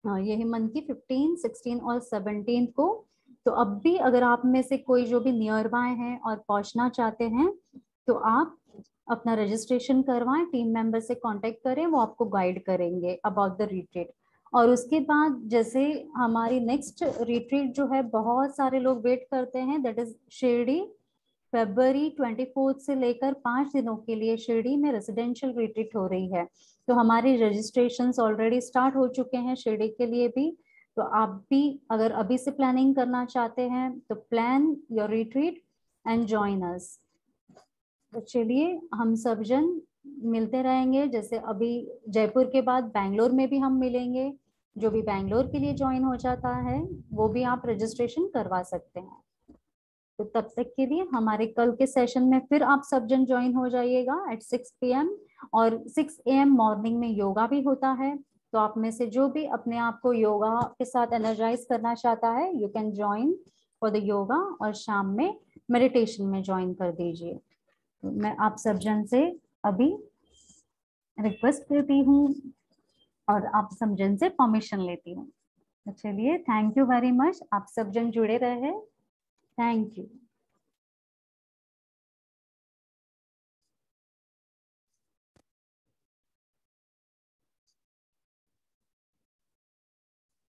यही मंथ की 15, 16 और 17 को। तो अब भी अगर आप में से कोई जो भी नियर बाय हैं और पहुंचना चाहते हैं, तो आप अपना रजिस्ट्रेशन करवाएं, टीम मेंबर से कांटेक्ट करें, वो आपको गाइड करेंगे अबाउट द रिट्रीट। और उसके बाद जैसे हमारी नेक्स्ट रिट्रीट जो है बहुत सारे लोग वेट करते हैं, दैट इज शिरडी। फरवरी 24 से लेकर 5 दिनों के लिए शिरडी में रेजिडेंशियल रिट्रीट हो रही है। तो हमारे रजिस्ट्रेशंस ऑलरेडी स्टार्ट हो चुके हैं शिरडी के लिए भी। तो आप भी अगर अभी से प्लानिंग करना चाहते हैं तो plan your retreat and join us. तो चलिए हम सब जन मिलते रहेंगे, जैसे अभी जयपुर के बाद बैंगलोर में भी हम मिलेंगे। जो भी बैंगलोर के लिए ज्वाइन हो जाता है वो भी आप रजिस्ट्रेशन करवा सकते हैं। तो तब तक के लिए हमारे कल के सेशन में फिर आप सब जन ज्वाइन हो जाइएगा एट 6 PM, और 6 AM मॉर्निंग में योगा भी होता है। तो आप में से जो भी अपने आप को योगा के साथ एनर्जाइज करना चाहता है, you can join for the yoga, और शाम में मेडिटेशन में ज्वाइन कर दीजिए। तो मैं आप सब जन से अभी रिक्वेस्ट करती हूँ और आप सब जन से परमिशन लेती हूँ। तो चलिए, थैंक यू वेरी मच, आप सब जन जुड़े रहे। Thank you.